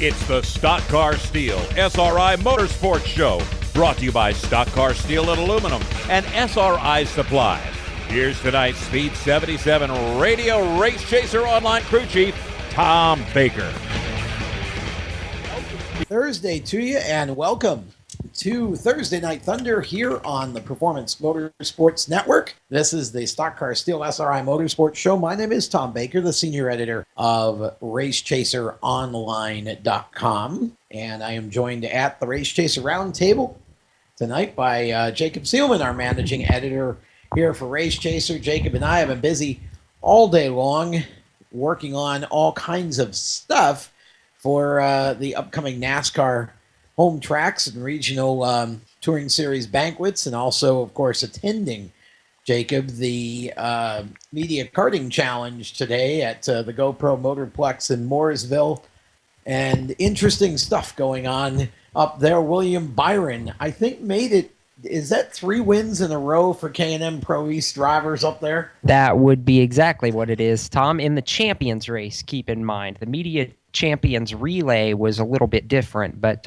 It's the Stock Car Steel SRI Motorsports Show, brought to you by Stock Car Steel and Aluminum and SRI Supplies. Here's tonight's Speed 77 Radio Race Chaser Online Crew Chief, Tom Baker. Thursday to you, and welcome to Thursday Night Thunder here on the Performance Motorsports Network. This is the Stock Car Steel SRI Motorsports Show. My name is Tom Baker, the senior editor of RaceChaserOnline.com, and I am joined at the Race Chaser Roundtable tonight by Jacob Seelman, our managing editor here for Race Chaser. Jacob and I have been busy all day long working on all kinds of stuff for the upcoming NASCAR home tracks and regional touring series banquets, and also, of course, attending, Jacob, the media karting challenge today at the GoPro Motorplex in Mooresville. And interesting stuff going on up there. William Byron, I think, made it. Is that 3 wins in a row for K&M Pro East drivers up there? That would be exactly what it is, Tom. In the Champions race, keep in mind, the media Champions relay was a little bit different, but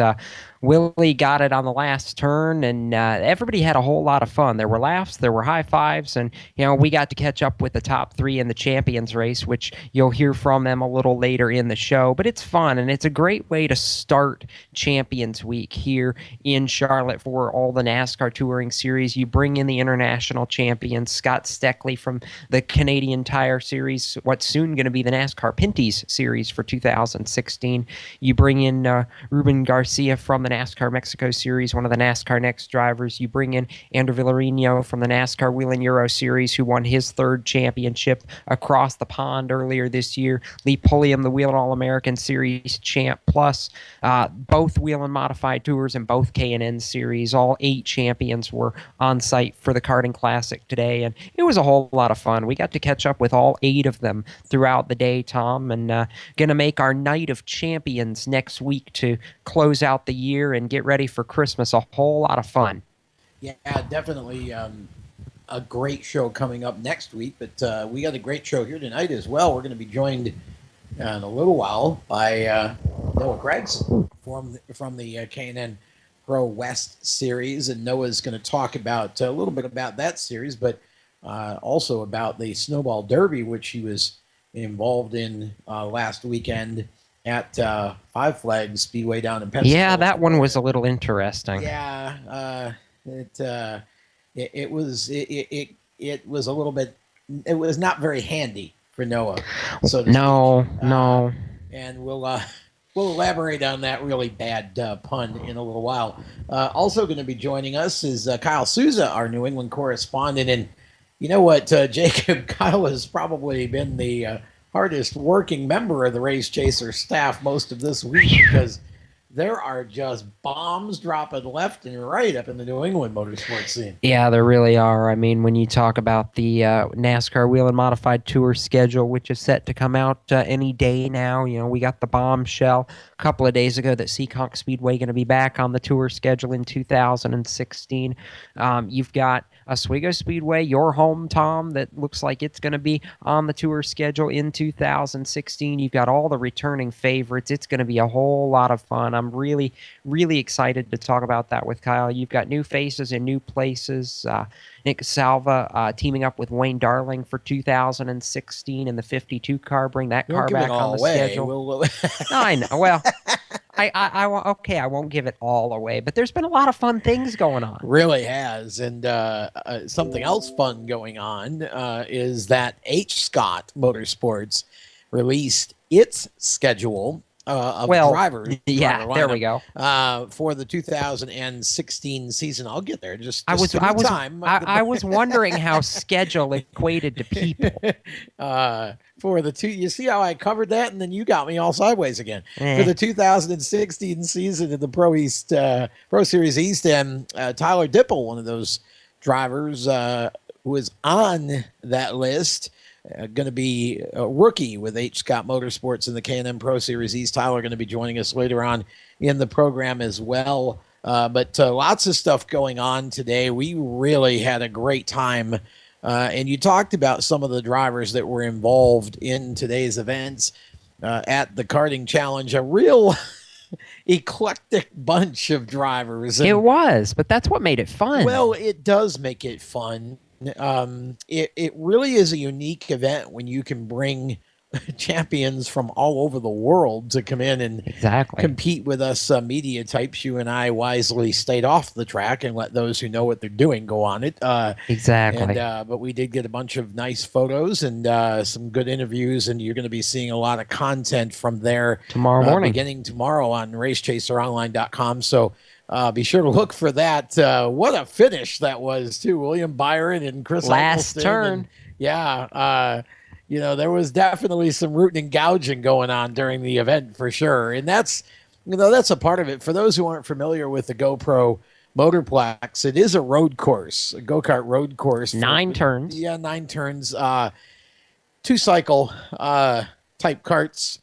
Willie got it on the last turn, and everybody had a whole lot of fun. There were laughs, there were high fives, and we got to catch up with the top 3 in the Champions race, which you'll hear from them a little later in the show. But it's fun, and it's a great way to start Champions Week here in Charlotte for all the NASCAR Touring Series. You bring in the international champions, Scott Steckley from the Canadian Tire Series, what's soon going to be the NASCAR Pinty's Series for 2016. You bring in Ruben Garcia from the NASCAR Mexico Series, one of the NASCAR Next drivers. You bring in Andrew Villarino from the NASCAR Whelen Euro Series, who won his 3rd championship across the pond earlier this year. Lee Pulliam, the Whelen All-American Series champ, plus both Whelen Modified Tours and both K&N Series. All 8 champions were on site for the Karting Classic today, and it was a whole lot of fun. We got to catch up with all 8 of them throughout the day, Tom, and going to make our Night of Champions next week to close out the year and get ready for Christmas. A whole lot of fun. Yeah, definitely a great show coming up next week, but we got a great show here tonight as well. We're going to be joined in a little while by Noah Gregson from the K&N Pro West Series, and Noah's going to talk about a little bit about that series, but also about the Snowball Derby, which he was involved in last weekend at Five Flags Speedway down in Pensacola. Yeah, that one was a little interesting. Yeah, it was a little bit. It was not very handy for Noah. So no. And we'll elaborate on that really bad pun in a little while. Also going to be joining us is Kyle Souza, our New England correspondent, and you know what, Jacob, Kyle has probably been the hardest working member of the Race Chaser staff most of this week, because there are just bombs dropping left and right up in the New England motorsports scene. Yeah, there really are. I mean, when you talk about the NASCAR Whelen Modified Tour schedule, which is set to come out any day now, we got the bombshell a couple of days ago that Seekonk Speedway going to be back on the tour schedule in 2016. You've got Oswego Speedway, your home, Tom, that looks like it's going to be on the tour schedule in 2016. You've got all the returning favorites. It's going to be a whole lot of fun. I'm really, really excited to talk about that with Kyle. You've got new faces in new places. Nick Salva teaming up with Wayne Darling for 2016 in the 52 car. Bring that car back on the schedule. I know. Well, I won't give it all away, but there's been a lot of fun things going on. Really has. And something else fun going on is that H. Scott Motorsports released its schedule of drivers. Yeah, there we go. For the 2016 season. I'll get there. I was wondering how schedule equated to people. For the you see how I covered that, and then you got me all sideways again. For the 2016 season in the Pro Series East, and Tyler Dipple, one of those drivers who is on that list, going to be a rookie with H. Scott Motorsports in the K&M Pro Series East. Tyler going to be joining us later on in the program as well. But lots of stuff going on today. We really had a great time. And you talked about some of the drivers that were involved in today's events at the karting challenge. A real eclectic bunch of drivers. It was, but that's what made it fun. Well, it does make it fun. It really is a unique event when you can bring champions from all over the world to come in and compete with us media types. You and I wisely stayed off the track and let those who know what they're doing go on it. But we did get a bunch of nice photos and some good interviews, and you're going to be seeing a lot of content from there tomorrow morning, beginning tomorrow on racechaseronline.com. So be sure to look for that. What a finish that was, too. William Byron and Chris last Eccleston. turn. There was definitely some rooting and gouging going on during the event for sure. And that's a part of it. For those who aren't familiar with the GoPro Motorplex, it is a road course, a go-kart road course. 9 turns. Yeah, 9 turns, 2-cycle type karts.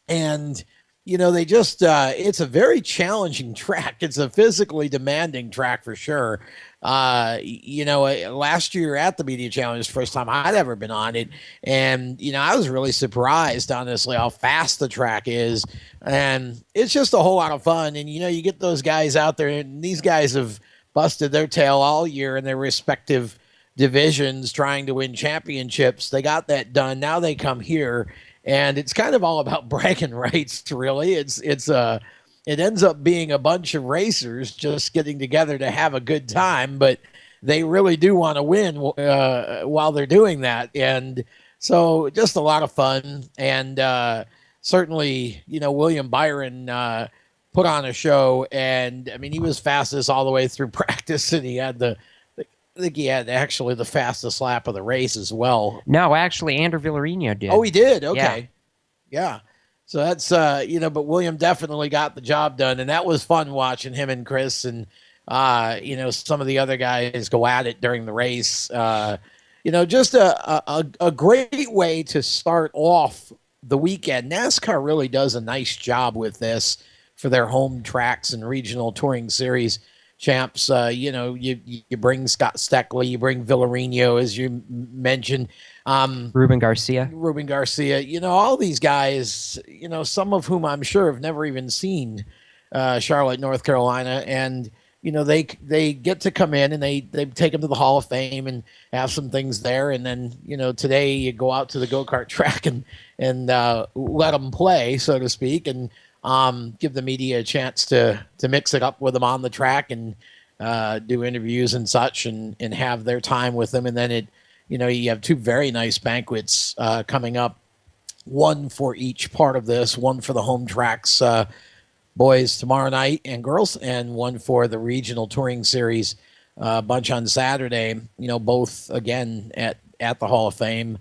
And it's a very challenging track. It's a physically demanding track for sure. Last year at the Media Challenge, first time I'd ever been on it. And, I was really surprised, honestly, how fast the track is. And it's just a whole lot of fun. And, you get those guys out there, and these guys have busted their tail all year in their respective divisions trying to win championships. They got that done. Now they come here. And it's kind of all about bragging rights, really. It ends up being a bunch of racers just getting together to have a good time, but they really do want to win while they're doing that. And so just a lot of fun. And certainly, William Byron put on a show. And, he was fastest all the way through practice, and he had I think he had actually the fastest lap of the race as well. No, actually, Andrew Villarino did. Oh, he did? Okay. Yeah. So that's, but William definitely got the job done. And that was fun watching him and Chris and, some of the other guys go at it during the race. Just a great way to start off the weekend. NASCAR really does a nice job with this for their home tracks and regional touring series champs. You bring Scott Steckley, you bring Villarino, as you mentioned, Ruben Garcia, all these guys, some of whom I'm sure have never even seen Charlotte, North Carolina, and they get to come in and they take them to the Hall of Fame and have some things there, and then today you go out to the go-kart track and let them play, so to speak, and give the media a chance to mix it up with them on the track and do interviews and such and have their time with them. And then you have 2 very nice banquets coming up, one for each part of this, one for the home tracks boys tomorrow night and girls, and one for the regional touring series bunch on Saturday, both again at the Hall of Fame,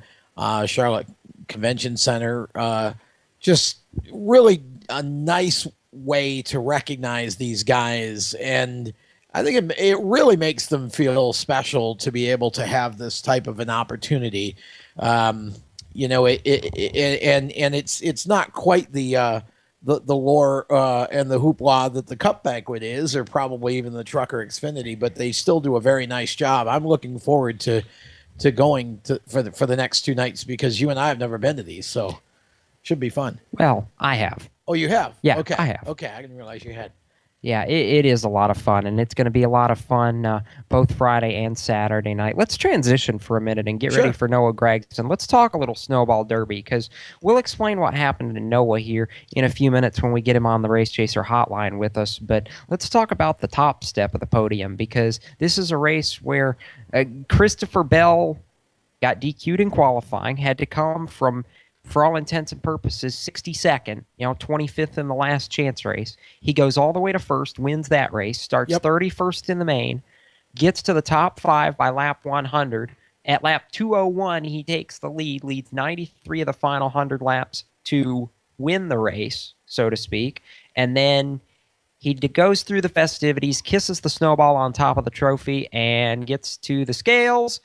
Charlotte Convention Center. Just really a nice way to recognize these guys, and I think it really makes them feel special to be able to have this type of an opportunity. It's not quite the lore and the hoopla that the Cup Banquet is, or probably even the Trucker Xfinity, but they still do a very nice job. I'm looking forward to going for the next 2 nights, because you and I have never been to these, so should be fun. Well, I have. Oh, you have? Yeah, okay. I have. Okay, I didn't realize you had. Yeah, it is a lot of fun, and it's going to be a lot of fun both Friday and Saturday night. Let's transition for a minute and get ready for Noah Gregson. Let's talk a little Snowball Derby, because we'll explain what happened to Noah here in a few minutes when we get him on the Race Chaser hotline with us. But let's talk about the top step of the podium, because this is a race where Christopher Bell got DQ'd in qualifying, had to come from, for all intents and purposes, 62nd, 25th in the last chance race. He goes all the way to first, wins that race, starts 31st in the main, gets to the top 5 by lap 100. At lap 201, he takes the lead, leads 93 of the final 100 laps to win the race, so to speak. And then he goes through the festivities, kisses the snowball on top of the trophy, and gets to the scales,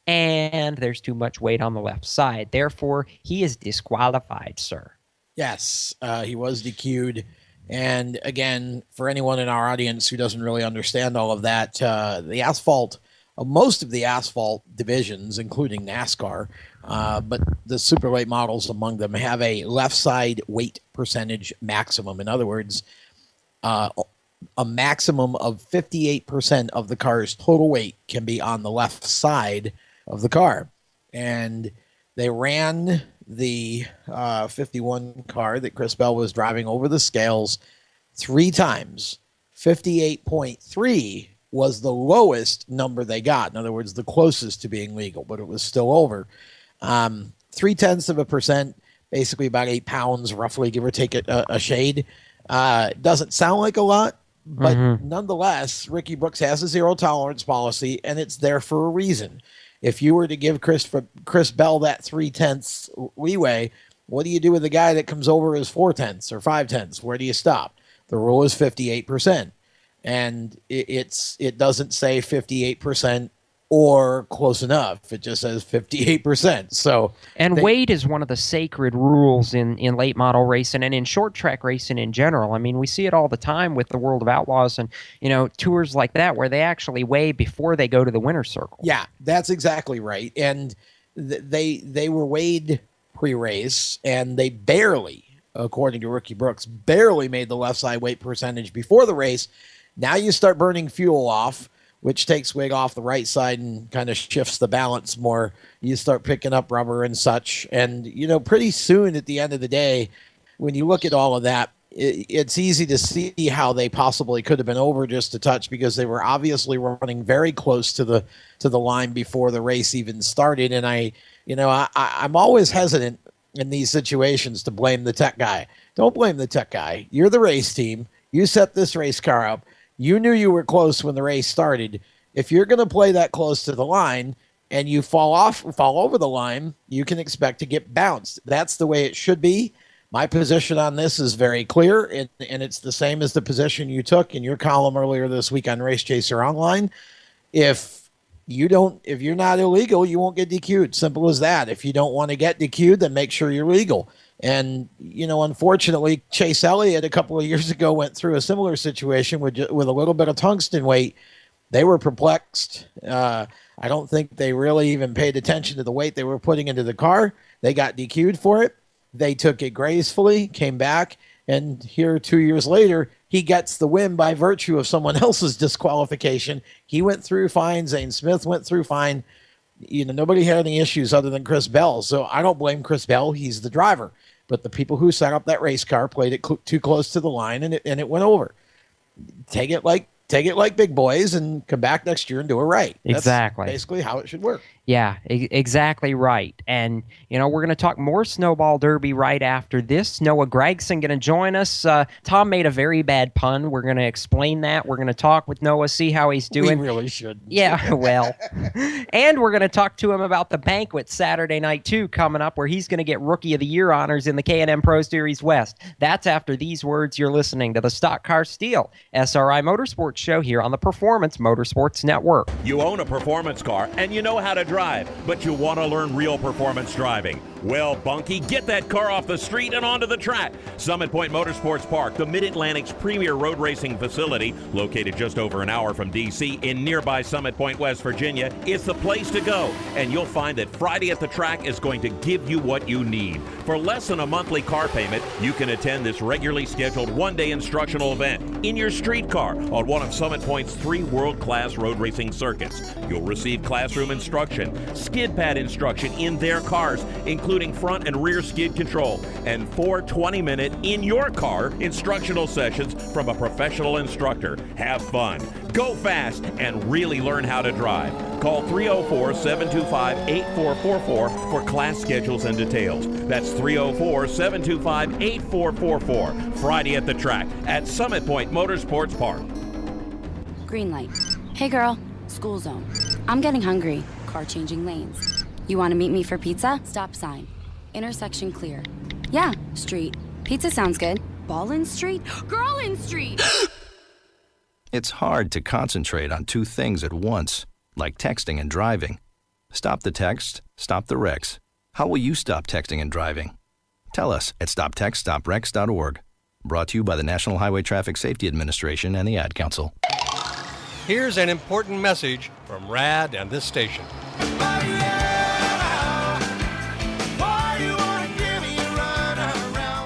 and there's too much weight on the left side. Therefore, he is disqualified, sir. Yes, he was DQ'd. And again, for anyone in our audience who doesn't really understand all of that, the asphalt most of the asphalt divisions, including NASCAR, but the super late models among them have a left side weight percentage maximum. In other words, a maximum of 58% of the car's total weight can be on the left side of the car. And they ran the 51 car that Chris Bell was driving over the scales 3 times. 58.3 was the lowest number they got. In other words, the closest to being legal, but it was still over. 0.3%, basically about 8 pounds, roughly, give or take a shade. Doesn't sound like a lot, but nonetheless, Ricky Brooks has a zero tolerance policy, and it's there for a reason. If you were to give Chris Bell that 0.3 leeway, what do you do with a guy that comes over as 0.4 or 0.5? Where do you stop? The rule is 58%, and it doesn't say 58% or close enough. It just says 58%. So, weight is one of the sacred rules in late model racing and in short track racing in general. I mean, we see it all the time with the World of Outlaws and tours like that where they actually weigh before they go to the winner's circle. Yeah, that's exactly right. And they were weighed pre-race, and they barely, according to Ricky Brooks, barely made the left side weight percentage before the race. Now you start burning fuel off, which takes weight off the right side and kind of shifts the balance more. You start picking up rubber and such. And, pretty soon at the end of the day, when you look at all of that, it's easy to see how they possibly could have been over just a touch, because they were obviously running very close to the line before the race even started. And I'm always hesitant in these situations to blame the tech guy. Don't blame the tech guy. You're the race team. You set this race car up. You knew you were close when the race started. If you're going to play that close to the line and you fall over the line, you can expect to get bounced. That's the way it should be. My position on this is very clear, and it's the same as the position you took in your column earlier this week on Race Chaser Online. If you're not illegal, you won't get DQ'd. Simple as that. If you don't want to get DQ'd, then make sure you're legal. And, unfortunately, Chase Elliott a couple of years ago went through a similar situation with a little bit of tungsten weight. They were perplexed. I don't think they really even paid attention to the weight they were putting into the car. They got DQ'd for it. They took it gracefully, came back, and here 2 years later, he gets the win by virtue of someone else's disqualification. He went through fine. Zane Smith went through fine. Nobody had any issues other than Chris Bell. So I don't blame Chris Bell. He's the driver. But the people who set up that race car played it too close to the line, and it went over. Take it like big boys and come back next year and do it right. Exactly. That's basically how it should work. Yeah, exactly right. And, we're going to talk more Snowball Derby right after this. Noah Gregson going to join us. Tom made a very bad pun. We're going to explain that. We're going to talk with Noah, see how he's doing. We really should. Yeah, well. And we're going to talk to him about the banquet Saturday night, too, coming up, where he's going to get Rookie of the Year honors in the K&M Pro Series West. That's after these words. You're listening to the Stock Car Steel SRI Motorsports Show here on the Performance Motorsports Network. You own a performance car and you know how to drive, but you want to learn real performance driving. Well, Bunky, get that car off the street and onto the track. Summit Point Motorsports Park, the Mid-Atlantic's premier road racing facility, located just over an hour from D.C. in nearby Summit Point, West Virginia, is the place to go. And you'll find that Friday at the track is going to give you what you need. For less than a monthly car payment, you can attend this regularly scheduled one-day instructional event in your street car on one of Summit Point's 3 world-class road racing circuits. You'll receive classroom instruction, skid pad instruction in their cars, including front and rear skid control, and 4 20-minute in-your-car instructional sessions from a professional instructor. Have fun, go fast, and really learn how to drive. Call 304-725-8444 for class schedules and details. That's 304-725-8444. Friday at the track at Summit Point Motorsports Park. Green light. Hey girl, school zone. I'm getting hungry. Car changing lanes. You want to meet me for pizza? Stop sign. Intersection clear. Yeah, street. Pizza sounds good. Ball in street? Girl in street! It's hard to concentrate on 2 things at once, like texting and driving. Stop the text, stop the wrecks. How will you stop texting and driving? Tell us at stoptextstoprex.org. Brought to you by the National Highway Traffic Safety Administration and the Ad Council. Here's an important message from RAD and this station.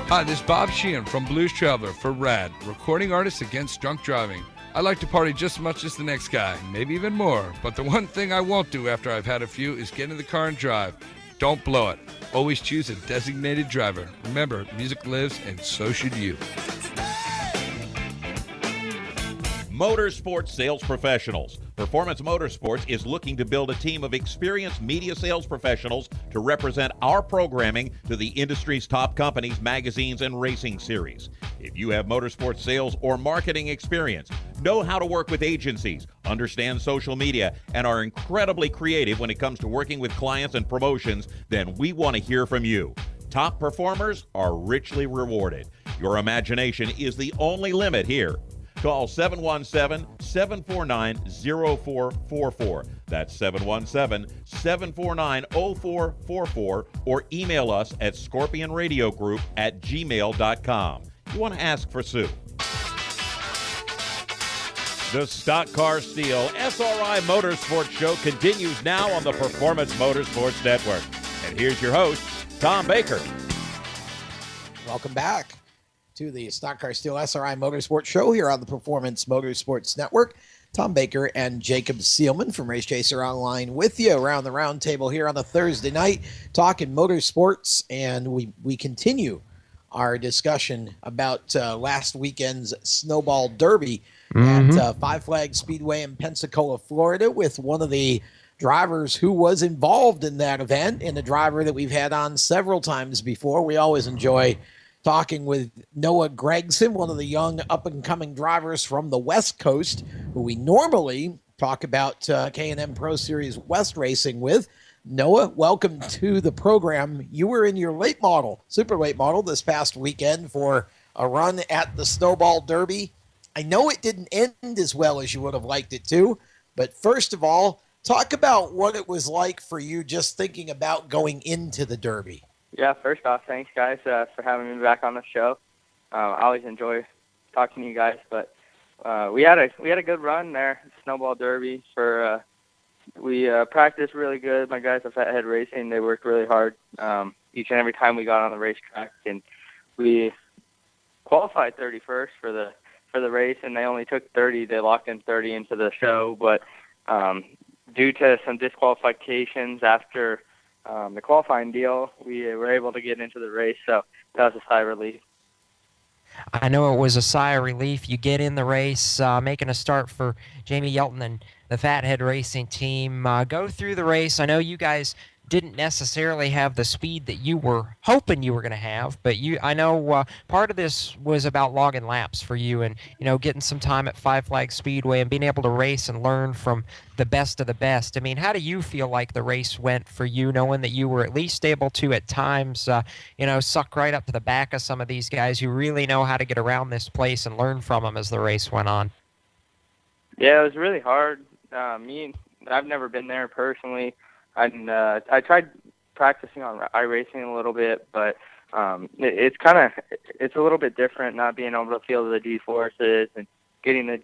Hi, this is Bob Sheehan from Blues Traveler for RAD, Recording Artists Against Drunk Driving. I like to party just as much as the next guy, maybe even more, but the one thing I won't do after I've had a few is get in the car and drive. Don't blow it. Always choose a designated driver. Remember, music lives, and so should you. Motorsports sales professionals. Performance Motorsports is looking to build a team of experienced media sales professionals to represent our programming to the industry's top companies, magazines, and racing series. If you have motorsports sales or marketing experience, know how to work with agencies, understand social media, and are incredibly creative when it comes to working with clients and promotions, then we want to hear from you. Top performers are richly rewarded. Your imagination is the only limit here. Call 717-749-0444. That's 717-749-0444, or email us at scorpionradiogroup@gmail.com. You want to ask for Sue. The Stock Car Steel SRI Motorsports Show continues now on the Performance Motorsports Network. And here's your host, Tom Baker. Welcome back to the Stock Car Steel SRI Motorsports Show here on the Performance Motorsports Network. Tom Baker and Jacob Seelman from Race Chaser Online with you around the round table here on a Thursday night, talking motorsports, and we continue our discussion about last weekend's Snowball Derby at Five Flags Speedway in Pensacola, Florida, with one of the drivers who was involved in that event, and a driver that we've had on several times before. We always enjoy talking with Noah Gregson, one of the young up-and-coming drivers from the West Coast, who we normally talk about K&M Pro Series West racing with. Noah, welcome to the program. You were in your late model, super late model, this past weekend for a run at the Snowball Derby. I know it didn't end as well as you would have liked it to, but first of all, talk about what it was like for you just thinking about going into the Derby. Yeah, first off, thanks, guys, for having me back on the show. I always enjoy talking to you guys, but we had a good run there, Snowball Derby. We practiced really good. My guys at Fathead Racing, they worked really hard each and every time we got on the racetrack, and we qualified 31st for the race, and they only took 30. They locked in 30 into the show, but due to some disqualifications after the qualifying deal, we were able to get into the race, so that was a sigh of relief. I know it was a sigh of relief. You get in the race, making a start for Jamie Yelton and the Fathead Racing team. Go through the race. I know you guys didn't necessarily have the speed that you were hoping you were going to have, but I know part of this was about logging laps for you and, getting some time at Five Flags Speedway and being able to race and learn from the best of the best. I mean, how do you feel like the race went for you, knowing that you were at least able to at times, suck right up to the back of some of these guys who really know how to get around this place and learn from them as the race went on? Yeah, it was really hard. I've never been there personally. I tried practicing on iRacing a little bit, but it's a little bit different not being able to feel the G-forces and getting the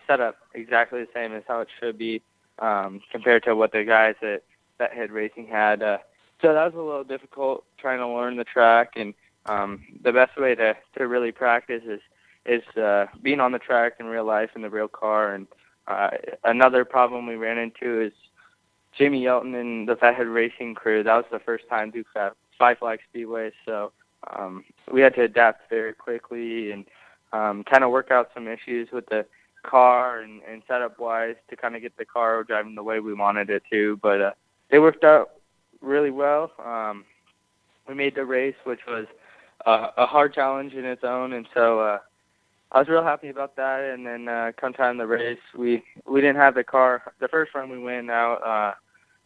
setup exactly the same as how it should be compared to what the guys at Fathead Racing had. So that was a little difficult trying to learn the track, and the best way to really practice is being on the track in real life in the real car. And another problem we ran into is Jamie Yelton and the Fathead Racing crew. That was the first time through Five Flags Speedway, so we had to adapt very quickly and kind of work out some issues with the car and setup-wise to kind of get the car driving the way we wanted it to. But it worked out really well. We made the race, which was a hard challenge in its own, and so I was real happy about that. And then come time the race, we didn't have the car. The first run we went out,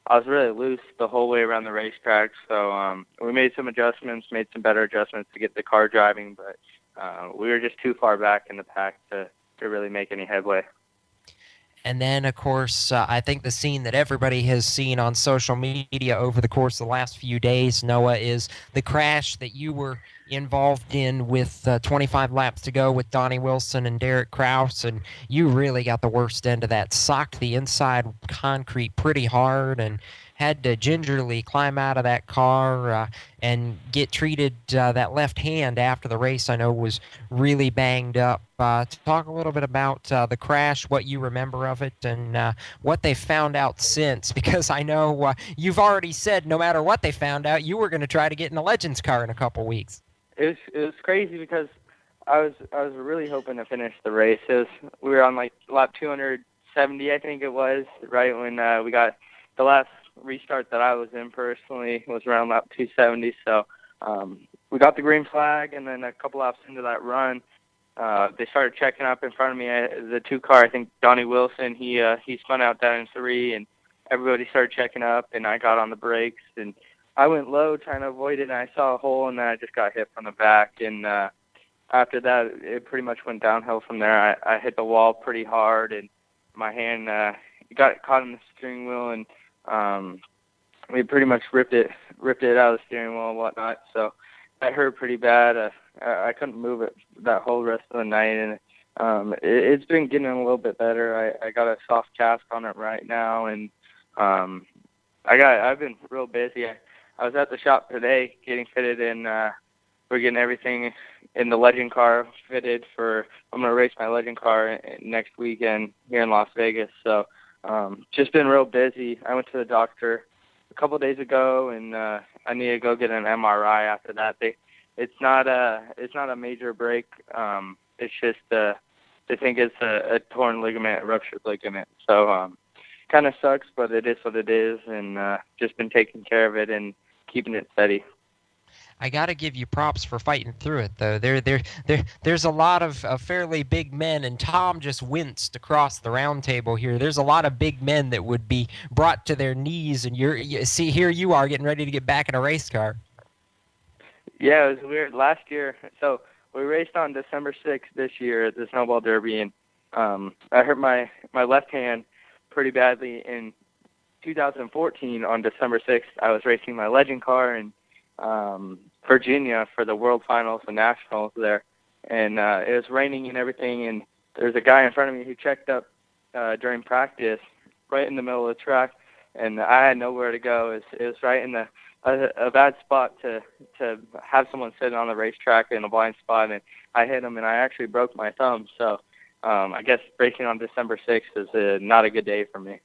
I was really loose the whole way around the racetrack, so we made some adjustments, made some better adjustments to get the car driving, but we were just too far back in the pack to really make any headway. And then, of course, I think the scene that everybody has seen on social media over the course of the last few days, Noah, is the crash that you were involved in with 25 laps to go with Donnie Wilson and Derek Kraus, and you really got the worst end of that. Socked the inside concrete pretty hard and had to gingerly climb out of that car and get treated. That left hand after the race, I know, was really banged up. Talk a little bit about the crash, what you remember of it, and what they found out since, because I know you've already said no matter what they found out, you were going to try to get in the Legends car in a couple weeks. It was crazy because I was really hoping to finish the race. We were on like lap 270, I think it was, right when we got the last restart that I was in personally was around lap 270. So we got the green flag, and then a couple laps into that run, they started checking up in front of me. The two car, I think Donnie Wilson, he spun out down in 3, and everybody started checking up, and I got on the brakes, and I went low trying to avoid it, and I saw a hole, and then I just got hit from the back. And after that, it pretty much went downhill from there. I hit the wall pretty hard, and my hand got caught in the steering wheel, and we pretty much ripped it out of the steering wheel and whatnot. So that hurt pretty bad. I couldn't move it that whole rest of the night, and it's been getting a little bit better. I got a soft cast on it right now, and I've been real busy. I was at the shop today getting fitted, and we're getting everything in the Legend car fitted for. I'm going to race my Legend car next weekend here in Las Vegas. So just been real busy. I went to the doctor a couple of days ago, and I need to go get an MRI after that. It's not a major break. It's just they think it's a torn ligament, a ruptured ligament. So kind of sucks, but it is what it is, and just been taking care of it and keeping it steady. I got to give you props for fighting through it, though. There's a lot of fairly big men, and Tom just winced across the round table here. There's a lot of big men that would be brought to their knees, and see, here you are getting ready to get back in a race car. Yeah, it was weird. Last year, so we raced on December 6th this year at the Snowball Derby, and I hurt my left hand pretty badly in 2014 on December 6th. I was racing my Legend car in Virginia for the World Finals and Nationals there, and it was raining and everything, and there's a guy in front of me who checked up during practice right in the middle of the track, and I had nowhere to go. It was right in a bad spot to have someone sit on the racetrack in a blind spot, and I hit him, and I actually broke my thumb. So I guess racing on December 6th is not a good day for me.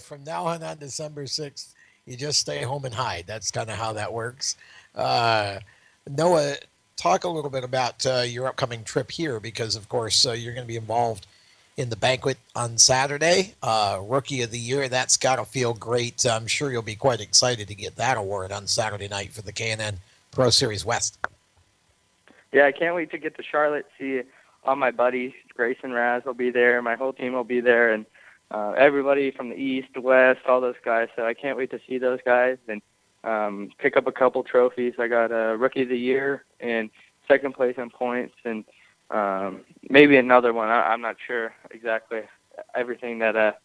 From now on December 6th, you just stay home and hide. That's kind of how that works. Noah, talk a little bit about your upcoming trip here, because, of course, you're going to be involved in the banquet on Saturday. Rookie of the Year, that's got to feel great. I'm sure you'll be quite excited to get that award on Saturday night for the K&N Pro Series West. Yeah, I can't wait to get to Charlotte, see all my buddies. Grace and Raz will be there. My whole team will be there, and everybody from the East, the West, all those guys. So I can't wait to see those guys and pick up a couple trophies. I got a Rookie of the Year and second place in points, and maybe another one. I'm not sure exactly everything that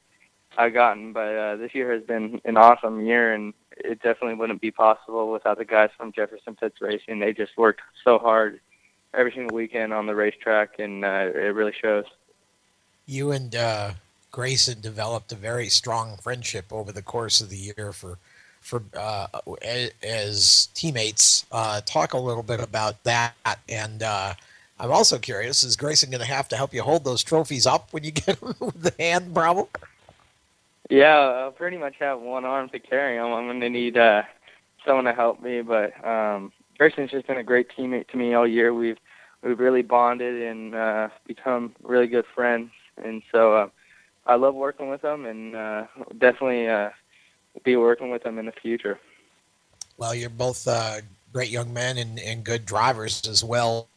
I've gotten, but this year has been an awesome year, and it definitely wouldn't be possible without the guys from Jefferson Pitts Racing. They just worked so hard every single weekend on the racetrack, and it really shows. You and Grayson developed a very strong friendship over the course of the year as teammates. Talk a little bit about that, and I'm also curious, is Grayson going to have to help you hold those trophies up when you get them with the hand problem? Yeah, I'll pretty much have one arm to carry them. I'm going to need someone to help me, but Grayson's just been a great teammate to me all year. We've really bonded and become really good friends, and so I love working with him, and definitely be working with him in the future. Well, you're both great young men and good drivers as well.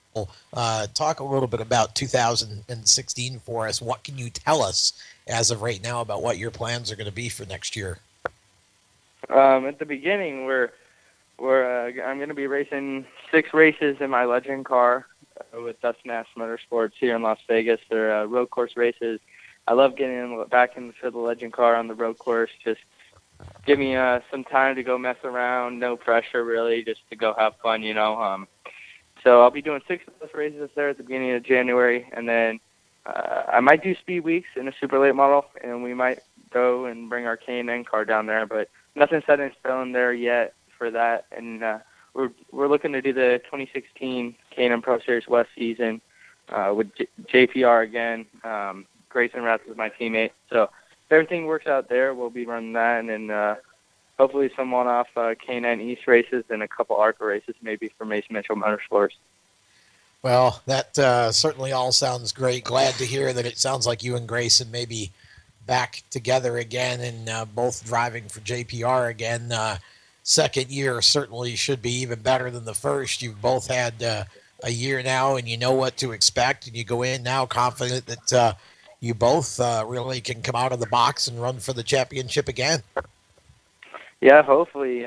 Talk a little bit about 2016 for us. What can you tell us as of right now about what your plans are going to be for next year? At the beginning, I'm going to be racing 6 races in my Legend car with Dustin Nash Motorsports here in Las Vegas. They're road course races. I love getting back into the Legend car on the road course, just give me some time to go mess around. No pressure, really, just to go have fun, So I'll be doing 6 of those races there at the beginning of January, and then I might do speed weeks in a super late model, and we might go and bring our K&N car down there, but nothing set in stone there yet for that. And we're looking to do the 2016 K&N Pro Series West season with JPR again. Grayson Ratz is my teammate, so if everything works out there, we'll be running that, and then hopefully some one-off K&N East races and a couple ARCA races maybe for Mason Mitchell Motorsports. Well, that certainly all sounds great. Glad to hear that it sounds like you and Grayson may be back together again and both driving for JPR again. Second year certainly should be even better than the first. You've both had a year now, and you know what to expect, and you go in now confident that you both really can come out of the box and run for the championship again. Yeah, hopefully.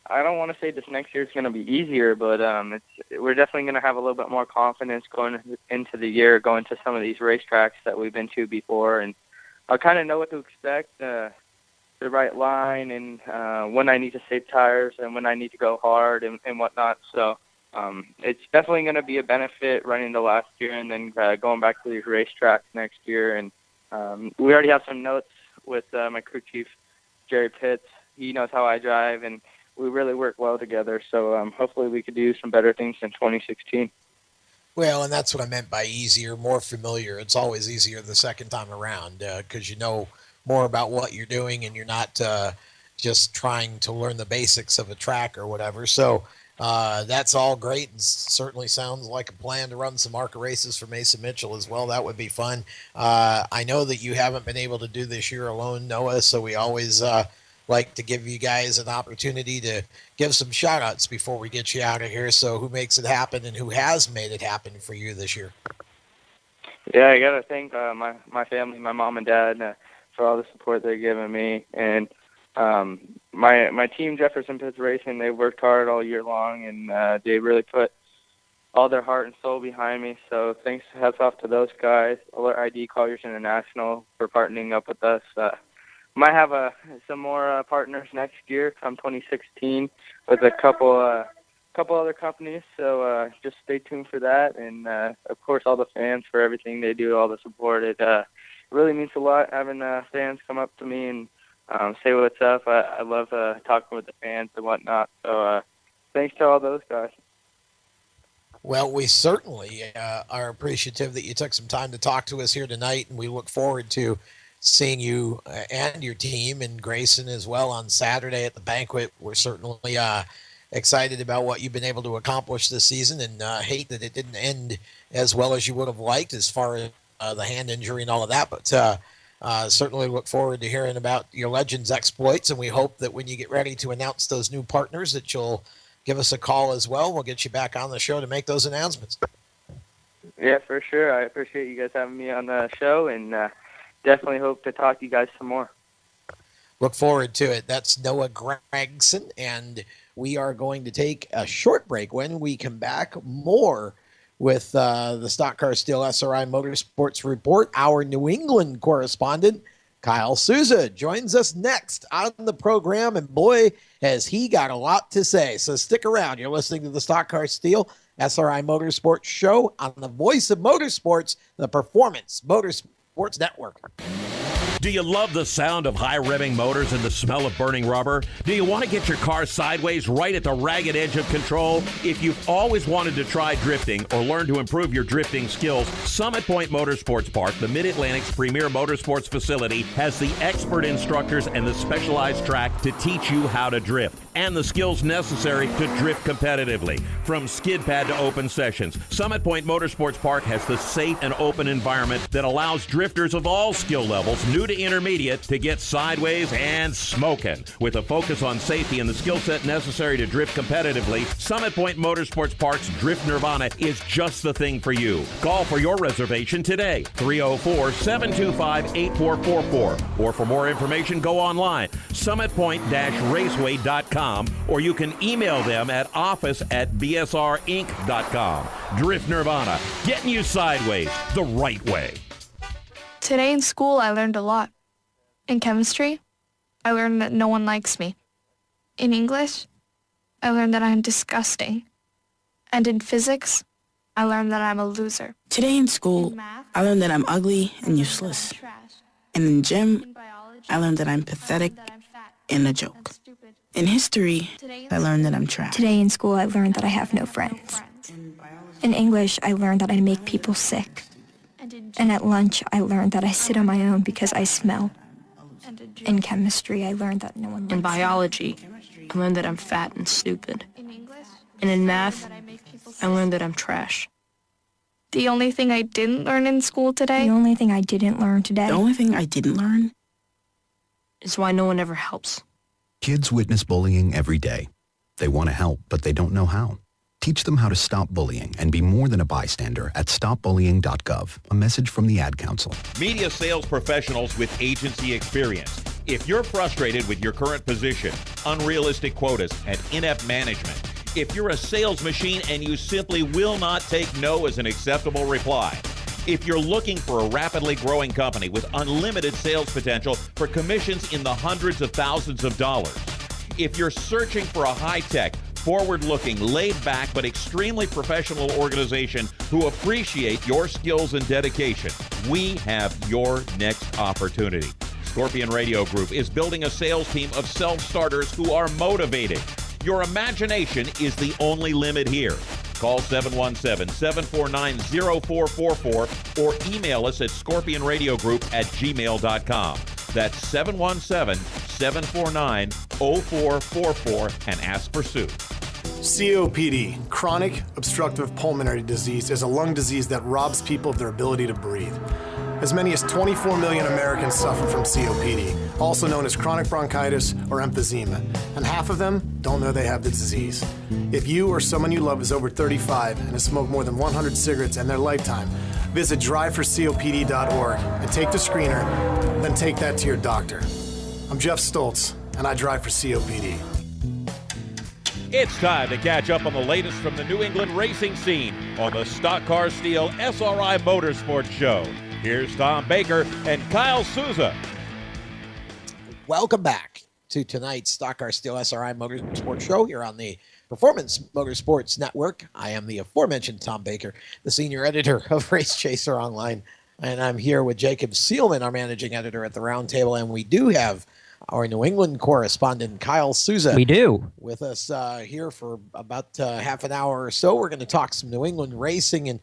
I don't want to say this next year is going to be easier, but we're definitely going to have a little bit more confidence going into the year, going to some of these racetracks that we've been to before, and I'll kind of know what to expect, the right line, and when I need to save tires and when I need to go hard and whatnot. So it's definitely going to be a benefit running the last year and then going back to these racetracks next year. And we already have some notes with my crew chief, Jerry Pitts. He knows how I drive, and we really work well together. So hopefully we could do some better things in 2016. Well, and that's what I meant by easier, more familiar. It's always easier the second time around because you know more about what you're doing and you're not just trying to learn the basics of a track or whatever. So that's all great, and certainly sounds like a plan to run some ARCA races for Mason Mitchell as well. That would be fun. I know that you haven't been able to do this year alone, Noah, so we always like to give you guys an opportunity to give some shout outs before we get you out of here. So who makes it happen and who has made it happen for you this year? Yeah, I got to thank my family, my mom and dad, for all the support they're giving me. And my team, Jefferson Pitts Racing, they worked hard all year long, and they really put all their heart and soul behind me. So thanks, hats off to those guys. Alert ID Colliers International for partnering up with us. Might have some more partners next year come 2016 with a couple other companies, so just stay tuned for that. And of course all the fans for everything they do, all the support. It really means a lot having fans come up to me and say what's up. I love talking with the fans and whatnot, so thanks to all those guys. Well, we certainly are appreciative that you took some time to talk to us here tonight, and we look forward to seeing you and your team and Grayson as well on Saturday at the banquet. We're certainly excited about what you've been able to accomplish this season, and hate that it didn't end as well as you would have liked as far as the hand injury and all of that. But certainly look forward to hearing about your Legends exploits, and we hope that when you get ready to announce those new partners that you'll give us a call as well. We'll get you back on the show to make those announcements. Yeah, for sure. I appreciate you guys having me on the show, and definitely hope to talk to you guys some more. Look forward to it. That's Noah Gregson, and we are going to take a short break. When we come back, more with the Stock Car Steel SRI Motorsports Report. Our New England correspondent, Kyle Souza, joins us next on the program, and boy, has he got a lot to say. So stick around. You're listening to the Stock Car Steel SRI Motorsports Show on the Voice of Motorsports, the Performance Motorsports Network. Do you love the sound of high revving motors and the smell of burning rubber? Do you want to get your car sideways right at the ragged edge of control? If you've always wanted to try drifting or learn to improve your drifting skills, Summit Point Motorsports Park, the Mid-Atlantic's premier motorsports facility, has the expert instructors and the specialized track to teach you how to drift and the skills necessary to drift competitively. From skid pad to open sessions, Summit Point Motorsports Park has the safe and open environment that allows drifters of all skill levels, new to intermediate, to get sideways and smoking. With a focus on safety and the skill set necessary to drift competitively, Summit Point Motorsports Park's Drift Nirvana is just the thing for you. Call for your reservation today, 304-725-8444. Or for more information, go online, summitpoint-raceway.com, or you can email them at office@bsrinc.com. Drift Nirvana, getting you sideways the right way. Today in school, I learned a lot. In chemistry, I learned that no one likes me. In English, I learned that I'm disgusting. And in physics, I learned that I'm a loser. Today in school, I learned that I'm ugly and useless. And in gym, I learned that I'm pathetic and a joke. In history, I learned that I'm trash. Today in school, I learned that I have no friends. In English, I learned that I make people sick. And at lunch, I learned that I sit on my own because I smell. In chemistry, I learned that no one likes me. In biology, I learned that I'm fat and stupid. And in math, I learned that I'm trash. The only thing I didn't learn in school today? The only thing I didn't learn today? The only thing I didn't learn is why no one ever helps. Kids witness bullying every day. They want to help, but they don't know how. Teach them how to stop bullying and be more than a bystander at stopbullying.gov. A message from the Ad Council. Media sales professionals with agency experience. If you're frustrated with your current position, unrealistic quotas, and inept management, if you're a sales machine and you simply will not take no as an acceptable reply, if you're looking for a rapidly growing company with unlimited sales potential for commissions in the hundreds of thousands of dollars, if you're searching for a high-tech, forward-looking, laid-back, but extremely professional organization who appreciate your skills and dedication, we have your next opportunity. Scorpion Radio Group is building a sales team of self-starters who are motivated. Your imagination is the only limit here. Call 717-749-0444 or email us at scorpionradiogroup@gmail.com. That's 717-749-0444 and ask for Sue. COPD, chronic obstructive pulmonary disease, is a lung disease that robs people of their ability to breathe. As many as 24 million Americans suffer from COPD, also known as chronic bronchitis or emphysema, and half of them don't know they have the disease. If you or someone you love is over 35 and has smoked more than 100 cigarettes in their lifetime, visit driveforcopd.org and take the screener, then take that to your doctor. I'm Jeff Stoltz, and I drive for COPD. It's time to catch up on the latest from the New England racing scene on the Stock Car Steel SRI Motorsports Show. Here's Tom Baker and Kyle Souza. Welcome back to tonight's Stock Car Steel SRI Motorsports Show here on the Performance Motorsports Network. I am the aforementioned Tom Baker, the senior editor of Race Chaser Online, and I'm here with Jacob Seelman, our managing editor at the Round Table, and we do have our New England correspondent, Kyle Souza. We do. With us here for about half an hour or so. We're going to talk some New England racing, and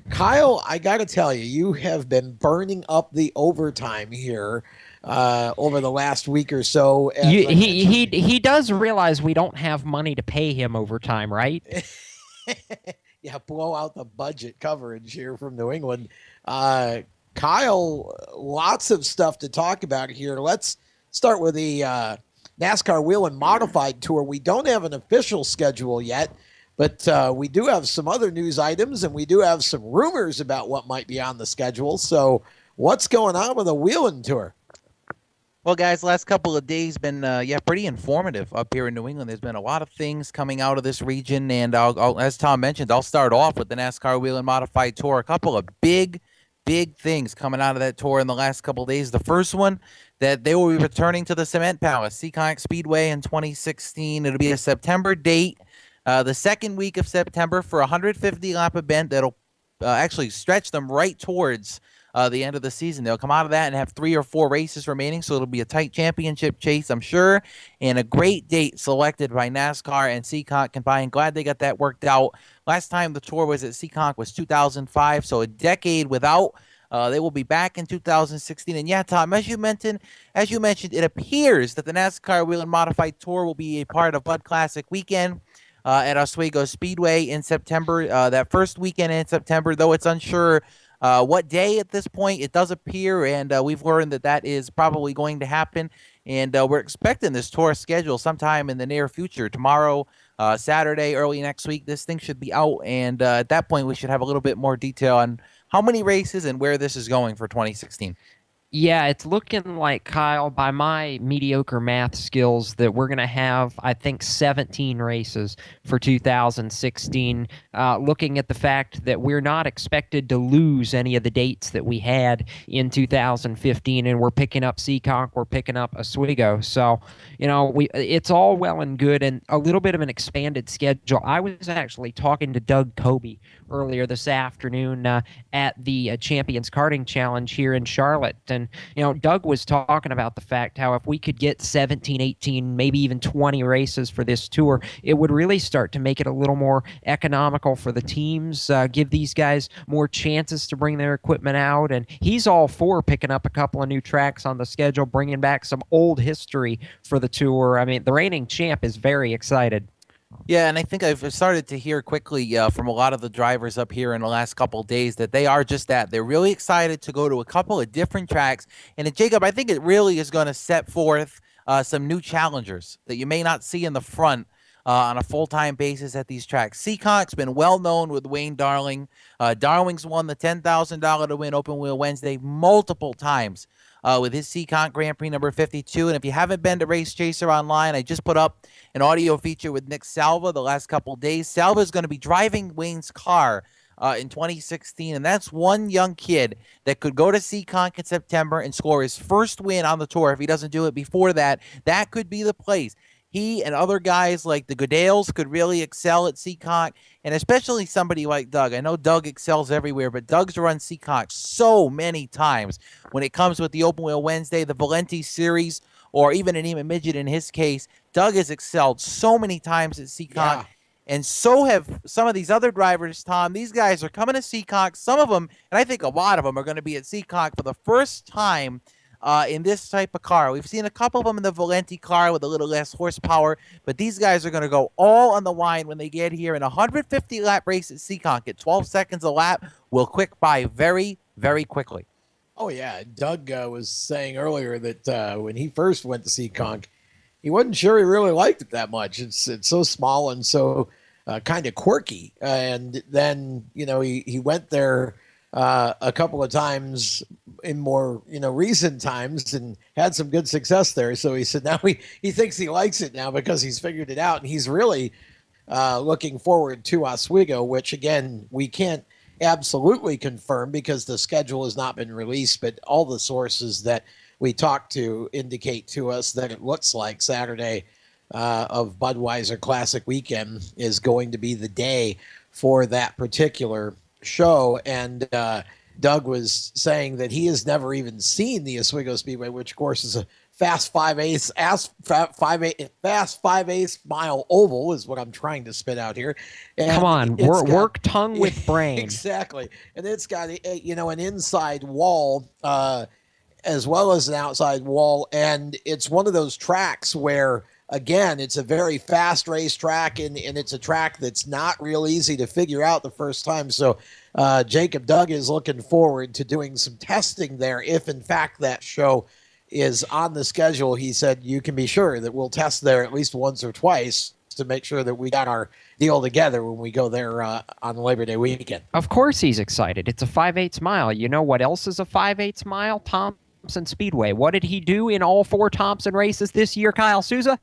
Kyle, I got to tell you, you have been burning up the overtime here over the last week or so. He does realize we don't have money to pay him overtime, right? Yeah, blow out the budget coverage here from New England. Kyle, lots of stuff to talk about here. Let's start with the NASCAR Wheel and Modified Tour. We don't have an official schedule yet, but we do have some other news items, and we do have some rumors about what might be on the schedule. So what's going on with the Wheeling Tour? Well, guys, last couple of days been pretty informative up here in New England. There's been a lot of things coming out of this region, and I'll, as Tom mentioned, I'll start off with the NASCAR Wheel and Modified Tour. A couple of big things coming out of that tour in the last couple of days. The first one, that they will be returning to the Cement Palace, Seekonk Speedway in 2016. It'll be a September date, the second week of September, for a 150-lap event that'll actually stretch them right towards the end of the season. They'll come out of that and have 3 or 4 races remaining, so it'll be a tight championship chase, I'm sure, and a great date selected by NASCAR and Seekonk combined. Glad they got that worked out. Last time the tour was at Seekonk was 2005, so a decade without. They will be back in 2016. And yeah, Tom, as you mentioned, it appears that the NASCAR Wheel and Modified Tour will be a part of Bud Classic Weekend at Oswego Speedway in September. That first weekend in September, though it's unsure what day at this point. It does appear, and we've learned that is probably going to happen. And we're expecting this tour schedule sometime in the near future. Tomorrow, Saturday, early next week, this thing should be out. And at that point, we should have a little bit more detail on how many races and where this is going for 2016. Yeah, it's looking like, Kyle, by my mediocre math skills, that we're going to have, I think, 17 races for 2016. Looking at the fact that we're not expected to lose any of the dates that we had in 2015, and we're picking up Seekonk, we're picking up Oswego. So, it's all well and good, and a little bit of an expanded schedule. I was actually talking to Doug Kobe earlier this afternoon at the Champions Karting Challenge here in Charlotte. And, Doug was talking about the fact how if we could get 17, 18, maybe even 20 races for this tour, it would really start to make it a little more economical for the teams, give these guys more chances to bring their equipment out. And he's all for picking up a couple of new tracks on the schedule, bringing back some old history for the tour. I mean, the reigning champ is very excited. Yeah, and I think I've started to hear quickly from a lot of the drivers up here in the last couple of days that they are just that. They're really excited to go to a couple of different tracks. And Jacob, I think it really is going to set forth some new challengers that you may not see in the front on a full-time basis at these tracks. Seaconk's been well-known with Wayne Darling. Darling's won the $10,000 to win Open Wheel Wednesday multiple times with his Seaconk Grand Prix number 52. And if you haven't been to Race Chaser Online, I just put up an audio feature with Nick Salva the last couple of days. Salva is going to be driving Wayne's car in 2016, and that's one young kid that could go to Seaconk in September and score his first win on the tour. If he doesn't do it before that, that could be the place. He and other guys like the Goodales could really excel at Seaconk, and especially somebody like Doug. I know Doug excels everywhere, but Doug's run Seaconk so many times when it comes with the Open Wheel Wednesday, the Valenti Series, or even an EMA Midget in his case. Doug has excelled so many times at Seaconk, yeah. And so have some of these other drivers, Tom. These guys are coming to Seaconk. Some of them, and I think a lot of them, are going to be at Seaconk for the first time in this type of car. We've seen a couple of them in the Valenti car with a little less horsepower, but these guys are going to go all on the line when they get here. In a 150-lap race at Seaconk at 12 seconds a lap will quick by very, very quickly. Oh, yeah. Doug was saying earlier that when he first went to Seaconk, he wasn't sure he really liked it that much. It's so small and so kind of quirky. And then, he went there a couple of times in more, recent times and had some good success there. So he said now he thinks he likes it now because he's figured it out. And he's really looking forward to Oswego, which, again, we can't absolutely confirm because the schedule has not been released. But all the sources that we talked to indicate to us that it looks like Saturday of Budweiser Classic Weekend is going to be the day for that particular show. And Doug was saying that he has never even seen the Oswego Speedway, which of course is a fast 5/8 mile oval is what I'm trying to spit out here. And come on, work tongue with brain. Exactly. And it's got an inside wall as well as an outside wall, and it's one of those tracks where, again, it's a very fast race track, and it's a track that's not real easy to figure out the first time. So Doug is looking forward to doing some testing there. If, in fact, that show is on the schedule, he said you can be sure that we'll test there at least once or twice to make sure that we got our deal together when we go there on Labor Day weekend. Of course he's excited. It's a 5/8 mile. You know what else is a 5/8 mile? Thompson Speedway. What did he do in all 4 Thompson races this year, Kyle Souza?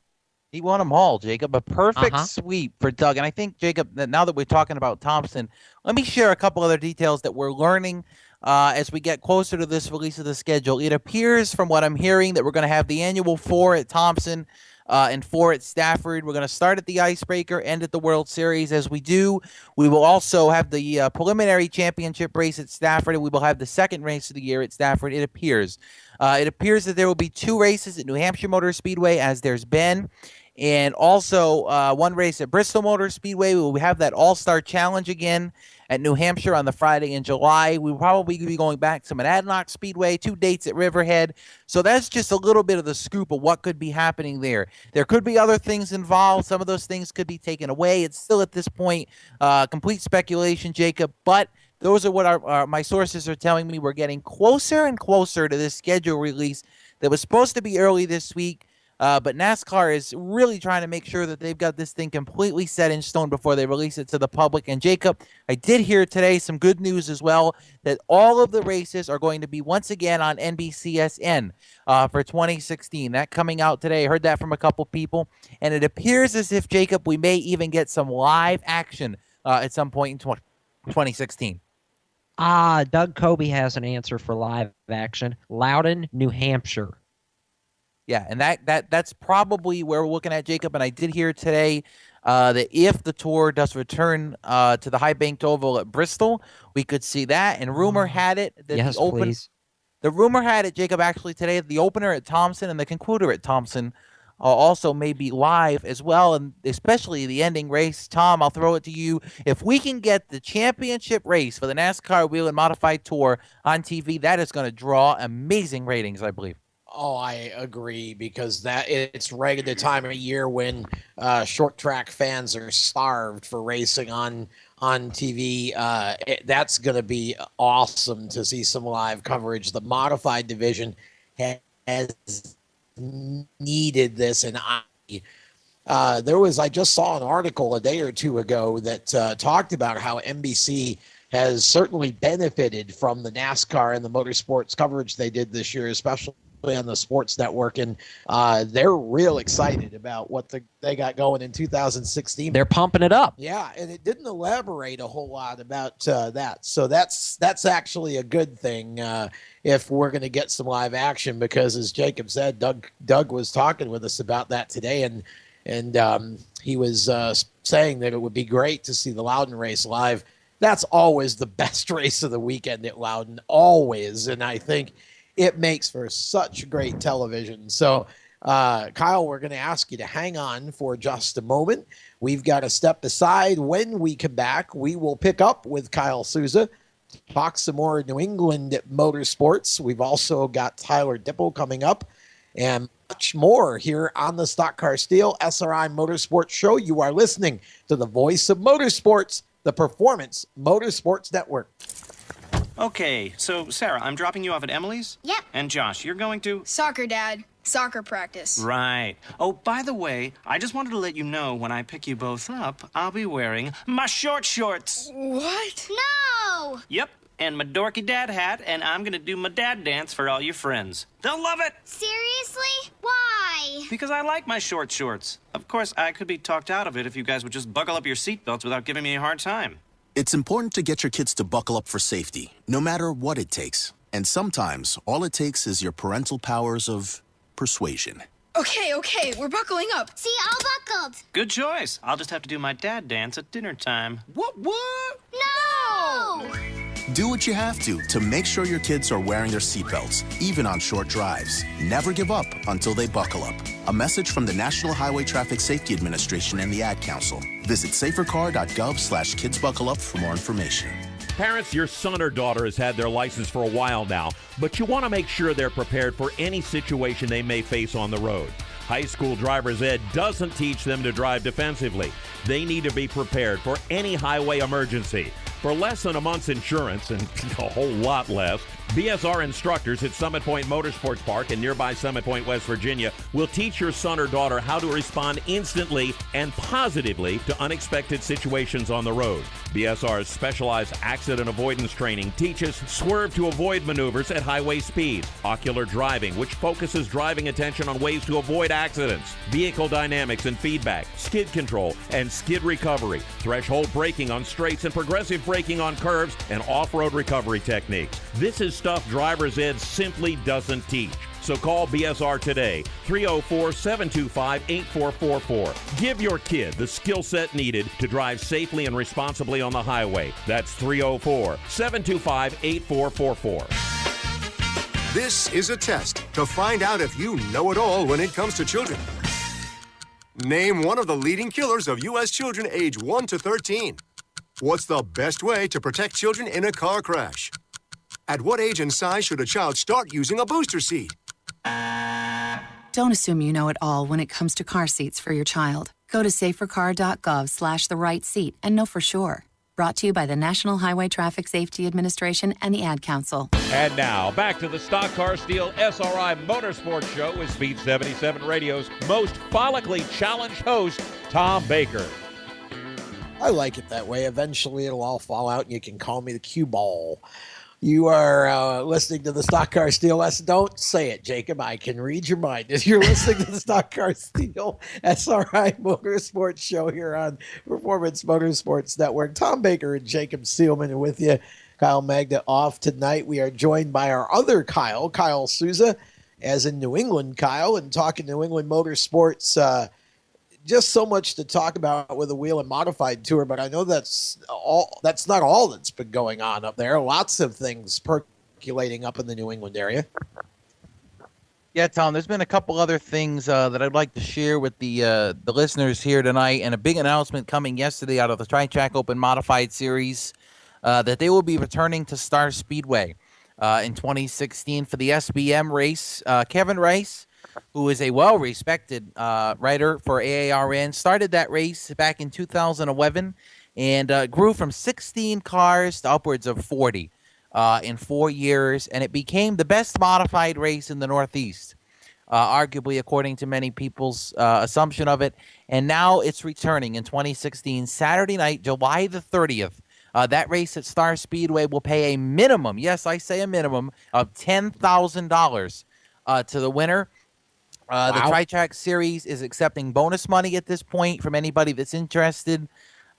He won them all, Jacob. A perfect sweep for Doug. And I think, Jacob, that now that we're talking about Thompson, let me share a couple other details that we're learning as we get closer to this release of the schedule. It appears from what I'm hearing that we're going to have the annual 4 at Thompson and 4 at Stafford. We're going to start at the Icebreaker, end at the World Series. As we do, we will also have the preliminary championship race at Stafford, and we will have the second race of the year at Stafford, it appears. It appears that there will be 2 races at New Hampshire Motor Speedway, as there's been, and also 1 race at Bristol Motor Speedway. We will have that All-Star Challenge again at New Hampshire on the Friday in July. We'll probably be going back to Monadnock Speedway, 2 dates at Riverhead. So that's just a little bit of the scoop of what could be happening there. There could be other things involved. Some of those things could be taken away. It's still at this point complete speculation, Jacob, but those are what my sources are telling me. We're getting closer and closer to this schedule release that was supposed to be early this week. But NASCAR is really trying to make sure that they've got this thing completely set in stone before they release it to the public. And Jacob, I did hear today some good news as well, that all of the races are going to be once again on NBCSN for 2016. That coming out today. I heard that from a couple people. And it appears as if, Jacob, we may even get some live action at some point in 2016. Doug Kobe has an answer for live action. Loudon, New Hampshire. Yeah, and that's probably where we're looking at, Jacob. And I did hear today that if the tour does return to the High Banked Oval at Bristol, we could see that. And rumor had it that please. The rumor had it, Jacob, actually today, the opener at Thompson and the concluder at Thompson also may be live as well, and especially the ending race. Tom, I'll throw it to you. If we can get the championship race for the NASCAR Wheel and Modified Tour on TV, that is going to draw amazing ratings, I believe. Oh, I agree, because it's right at the time of year when short track fans are starved for racing on TV. That's going to be awesome to see some live coverage. The modified division has needed this, and I just saw an article a day or two ago that talked about how NBC has certainly benefited from the NASCAR and the motorsports coverage they did this year, especially on the sports network, and they're real excited about what they got going in 2016. They're pumping it up. Yeah, and it didn't elaborate a whole lot about that, so that's actually a good thing if we're going to get some live action, because as Jacob said, Doug was talking with us about that today, and he was saying that it would be great to see the Loudon race live. That's always the best race of the weekend at Loudon, always, and I think it makes for such great television. So, Kyle, we're going to ask you to hang on for just a moment. We've got to step aside. When we come back, we will pick up with Kyle Souza, talk some more New England motorsports. We've also got Tyler Dipple coming up, and much more here on the Stock Car Steel SRI Motorsports Show. You are listening to the voice of motorsports, the Performance Motorsports Network. Okay, so Sarah, I'm dropping you off at Emily's? Yep. And Josh, you're going to? Soccer, Dad. Soccer practice. Right. Oh, by the way, I just wanted to let you know when I pick you both up, I'll be wearing my short shorts. What? No! Yep, and my dorky dad hat, and I'm gonna do my dad dance for all your friends. They'll love it! Seriously? Why? Because I like my short shorts. Of course, I could be talked out of it if you guys would just buckle up your seatbelts without giving me a hard time. It's important to get your kids to buckle up for safety, no matter what it takes. And sometimes, all it takes is your parental powers of persuasion. Okay, we're buckling up. See, all buckled. Good choice. I'll just have to do my dad dance at dinner time. What? No! Do what you have to make sure your kids are wearing their seatbelts, even on short drives. Never give up until they buckle up. A message from the National Highway Traffic Safety Administration and the Ad Council. Visit safercar.gov/kidsbuckleup for more information. Parents, your son or daughter has had their license for a while now, but you want to make sure they're prepared for any situation they may face on the road. High school driver's ed doesn't teach them to drive defensively. They need to be prepared for any highway emergency. For less than a month's insurance, and a whole lot less, BSR instructors at Summit Point Motorsports Park in nearby Summit Point, West Virginia, will teach your son or daughter how to respond instantly and positively to unexpected situations on the road. BSR's specialized accident avoidance training teaches swerve to avoid maneuvers at highway speeds, ocular driving, which focuses driving attention on ways to avoid accidents, vehicle dynamics and feedback, skid control and skid recovery, threshold braking on straights and progressive braking on curves, and off-road recovery techniques. This is stuff driver's ed simply doesn't teach. So call BSR today, 304-725-8444. Give your kid the skill set needed to drive safely and responsibly on the highway. That's 304-725-8444. This is a test to find out if you know it all when it comes to children. Name one of the leading killers of U.S. children age 1 to 13. What's the best way to protect children in a car crash? At what age and size should a child start using a booster seat? Don't assume you know it all when it comes to car seats for your child. Go to safercar.gov/the-right seat and know for sure. Brought to you by the National Highway Traffic Safety Administration and the Ad Council. And now, back to the Stock Car Steel SRI Motorsports Show with Speed 77 Radio's most follically challenged host, Tom Baker. I like it that way. Eventually, it'll all fall out, and you can call me the cue ball. You are listening to the Stock Car Steel. Don't say it, Jacob. I can read your mind. If you're listening to the Stock Car Steel SRI Motorsports Show here on Performance Motorsports Network, Tom Baker and Jacob Seelman are with you. Kyle Magda off tonight. We are joined by our other Kyle Souza, as in New England Kyle, and talking New England Motorsports. Just so much to talk about with the Wheel and Modified Tour, but I know that's not all that's been going on up there. Lots of things percolating up in the New England area. Yeah, Tom, there's been a couple other things that I'd like to share with the listeners here tonight, and a big announcement coming yesterday out of the Tri-Track Open Modified Series that they will be returning to Star Speedway in 2016 for the SBM race. Kevin Rice, who is a well-respected writer for AARN, started that race back in 2011 and grew from 16 cars to upwards of 40 in 4 years, and it became the best modified race in the Northeast, arguably according to many people's assumption of it. And now it's returning in 2016, Saturday night, July the 30th. That race at Star Speedway will pay a minimum, yes, I say a minimum, of $10,000 to the winner. Wow. The Tri-Track Series is accepting bonus money at this point from anybody that's interested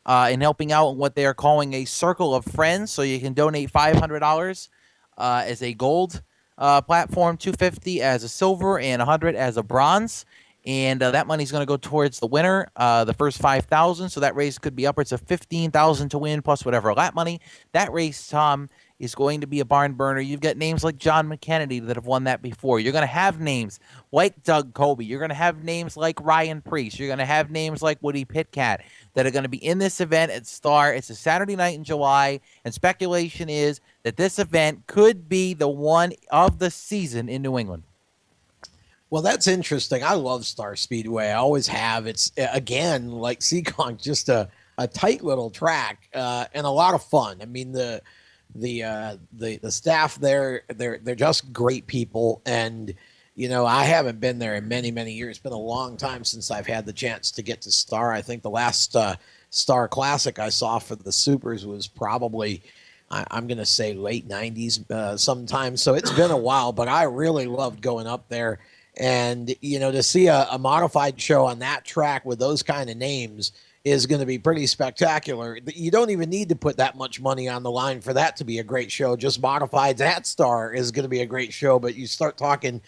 in helping out in what they are calling a circle of friends. So you can donate $500 as a gold platform, $250 as a silver, and $100 as a bronze. And that money's going to go towards the winner, the first $5,000. So that race could be upwards of $15,000 to win, plus whatever lap money. That race, Tom, is going to be a barn burner. You've got names like John McKennedy that have won that before. You're going to have names like Doug Colby. You're going to have names like Ryan Preece. You're going to have names like Woody Pitkat that are going to be in this event at Star. It's a Saturday night in July, and speculation is that this event could be the one of the season in New England. Well, that's interesting. I love Star Speedway. I always have. It's, again, like Seekonk, just a tight little track and a lot of fun. I mean, the staff there, they're just great people. And, you know, I haven't been there in many, many years. It's been a long time since I've had the chance to get to Star. I think the last Star Classic I saw for the Supers was probably, I'm going to say, late 90s sometime. So it's been a while, but I really loved going up there. And, you know, to see a modified show on that track with those kind of names is going to be pretty spectacular. You don't even need to put that much money on the line for that to be a great show. Just modifieds at Star is going to be a great show, but you start talking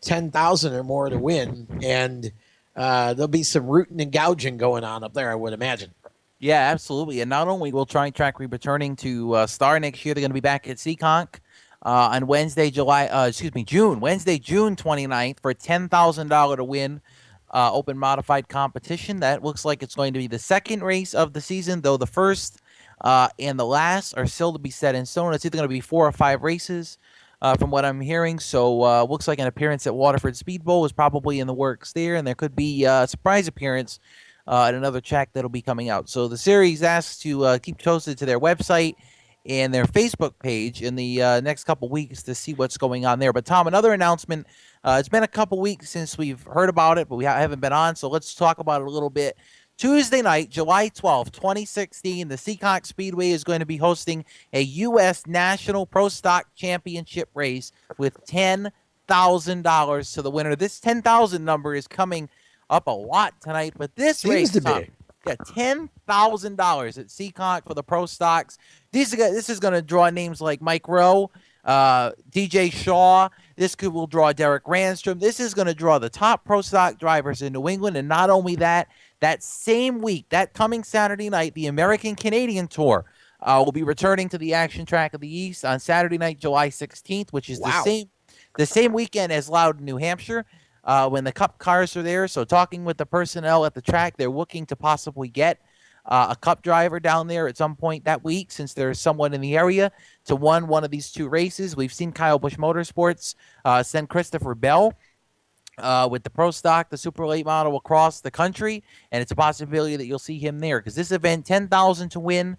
10,000 or more to win, and there'll be some rooting and gouging going on up there, I would imagine. Yeah, absolutely. And not only will Tri-Track be returning to Star next year, they're going to be back at Seekonk on Wednesday, June 29th for a $10,000 to win open modified competition. That looks like it's going to be the second race of the season, though the first and the last are still to be set in stone. It's either going to be 4 or 5 races from what I'm hearing. So looks like an appearance at Waterford Speed Bowl is probably in the works there, and there could be a surprise appearance at another track that'll be coming out. So the series asks to keep posted to their website and their Facebook page in the next couple weeks to see what's going on there. But, Tom, another announcement. It's been a couple weeks since we've heard about it, but we haven't been on, so let's talk about it a little bit. Tuesday night, July 12th, 2016, the Seekonk Speedway is going to be hosting a U.S. National Pro Stock Championship race with $10,000 to the winner. This $10,000 number is coming up a lot tonight, but this race, Tom, yeah, $10,000 at Seekonk for the Pro Stocks. This is going to draw names like Mike Rowe, DJ Shaw. This will draw Derek Randstrom. This is going to draw the top Pro Stock drivers in New England. And not only that, that same week, that coming Saturday night, the American-Canadian Tour will be returning to the Action Track of the East on Saturday night, July 16th, which is the same weekend as Loudon, New Hampshire, when the Cup cars are there. So talking with the personnel at the track, they're looking to possibly get a Cup driver down there at some point that week, since there's someone in the area to win one of these two races. We've seen Kyle Busch Motorsports send Christopher Bell with the Pro Stock, the super late model across the country, and it's a possibility that you'll see him there because this event, $10,000 to win,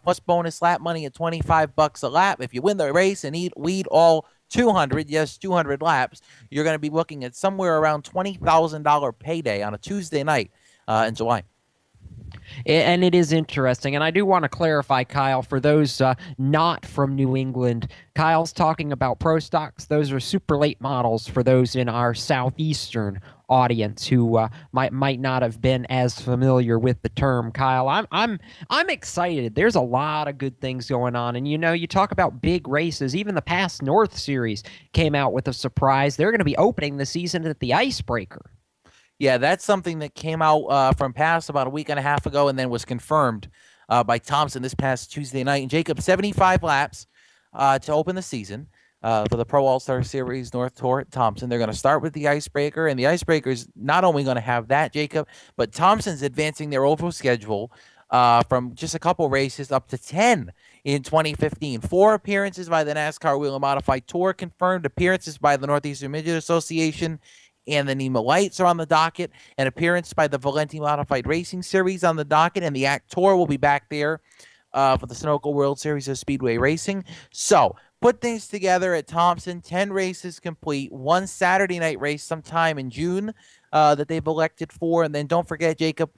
plus bonus lap money at $25 a lap. If you win the race and lead all 200, yes, 200 laps, you're going to be looking at somewhere around $20,000 payday on a Tuesday night in July. And it is interesting. And I do want to clarify, Kyle, for those not from New England, Kyle's talking about Pro Stocks. Those are super late models for those in our southeastern audience who might not have been as familiar with the term. Kyle, I'm excited. There's a lot of good things going on. And, you talk about big races. Even the past North Series came out with a surprise. They're going to be opening the season at the Icebreaker. Yeah, that's something that came out from past about a week and a half ago and then was confirmed by Thompson this past Tuesday night. And Jacob, 75 laps to open the season for the Pro All-Star Series North Tour at Thompson. They're going to start with the Icebreaker, and the Icebreaker is not only going to have that, Jacob, but Thompson's advancing their oval schedule from just a couple races up to 10 in 2015. 4 appearances by the NASCAR Wheel and Modified Tour confirmed, appearances by the Northeastern Midget Association, and the NEMA Lights are on the docket, an appearance by the Valenti Modified Racing Series on the docket, and the ACT Tour will be back there for the Sunoco World Series of Speedway Racing. So, put things together at Thompson, 10 races complete, 1 Saturday night race sometime in June that they've elected for, and then don't forget, Jacob,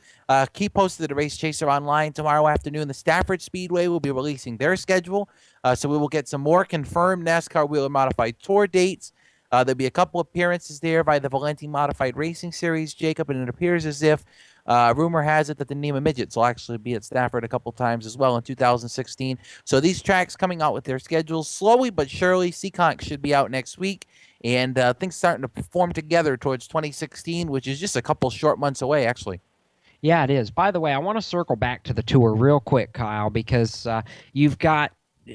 keep posted to Race Chaser Online tomorrow afternoon. The Stafford Speedway will be releasing their schedule, so we will get some more confirmed NASCAR Wheel and Modified Tour dates. There'll be a couple appearances there by the Valenti Modified Racing Series, Jacob, and it appears as if rumor has it that the NEMA Midgets will actually be at Stafford a couple times as well in 2016. So these tracks coming out with their schedules slowly but surely. Seekonk should be out next week, and things starting to form together towards 2016, which is just a couple short months away, actually. Yeah, it is. By the way, I want to circle back to the tour real quick, Kyle, because you've got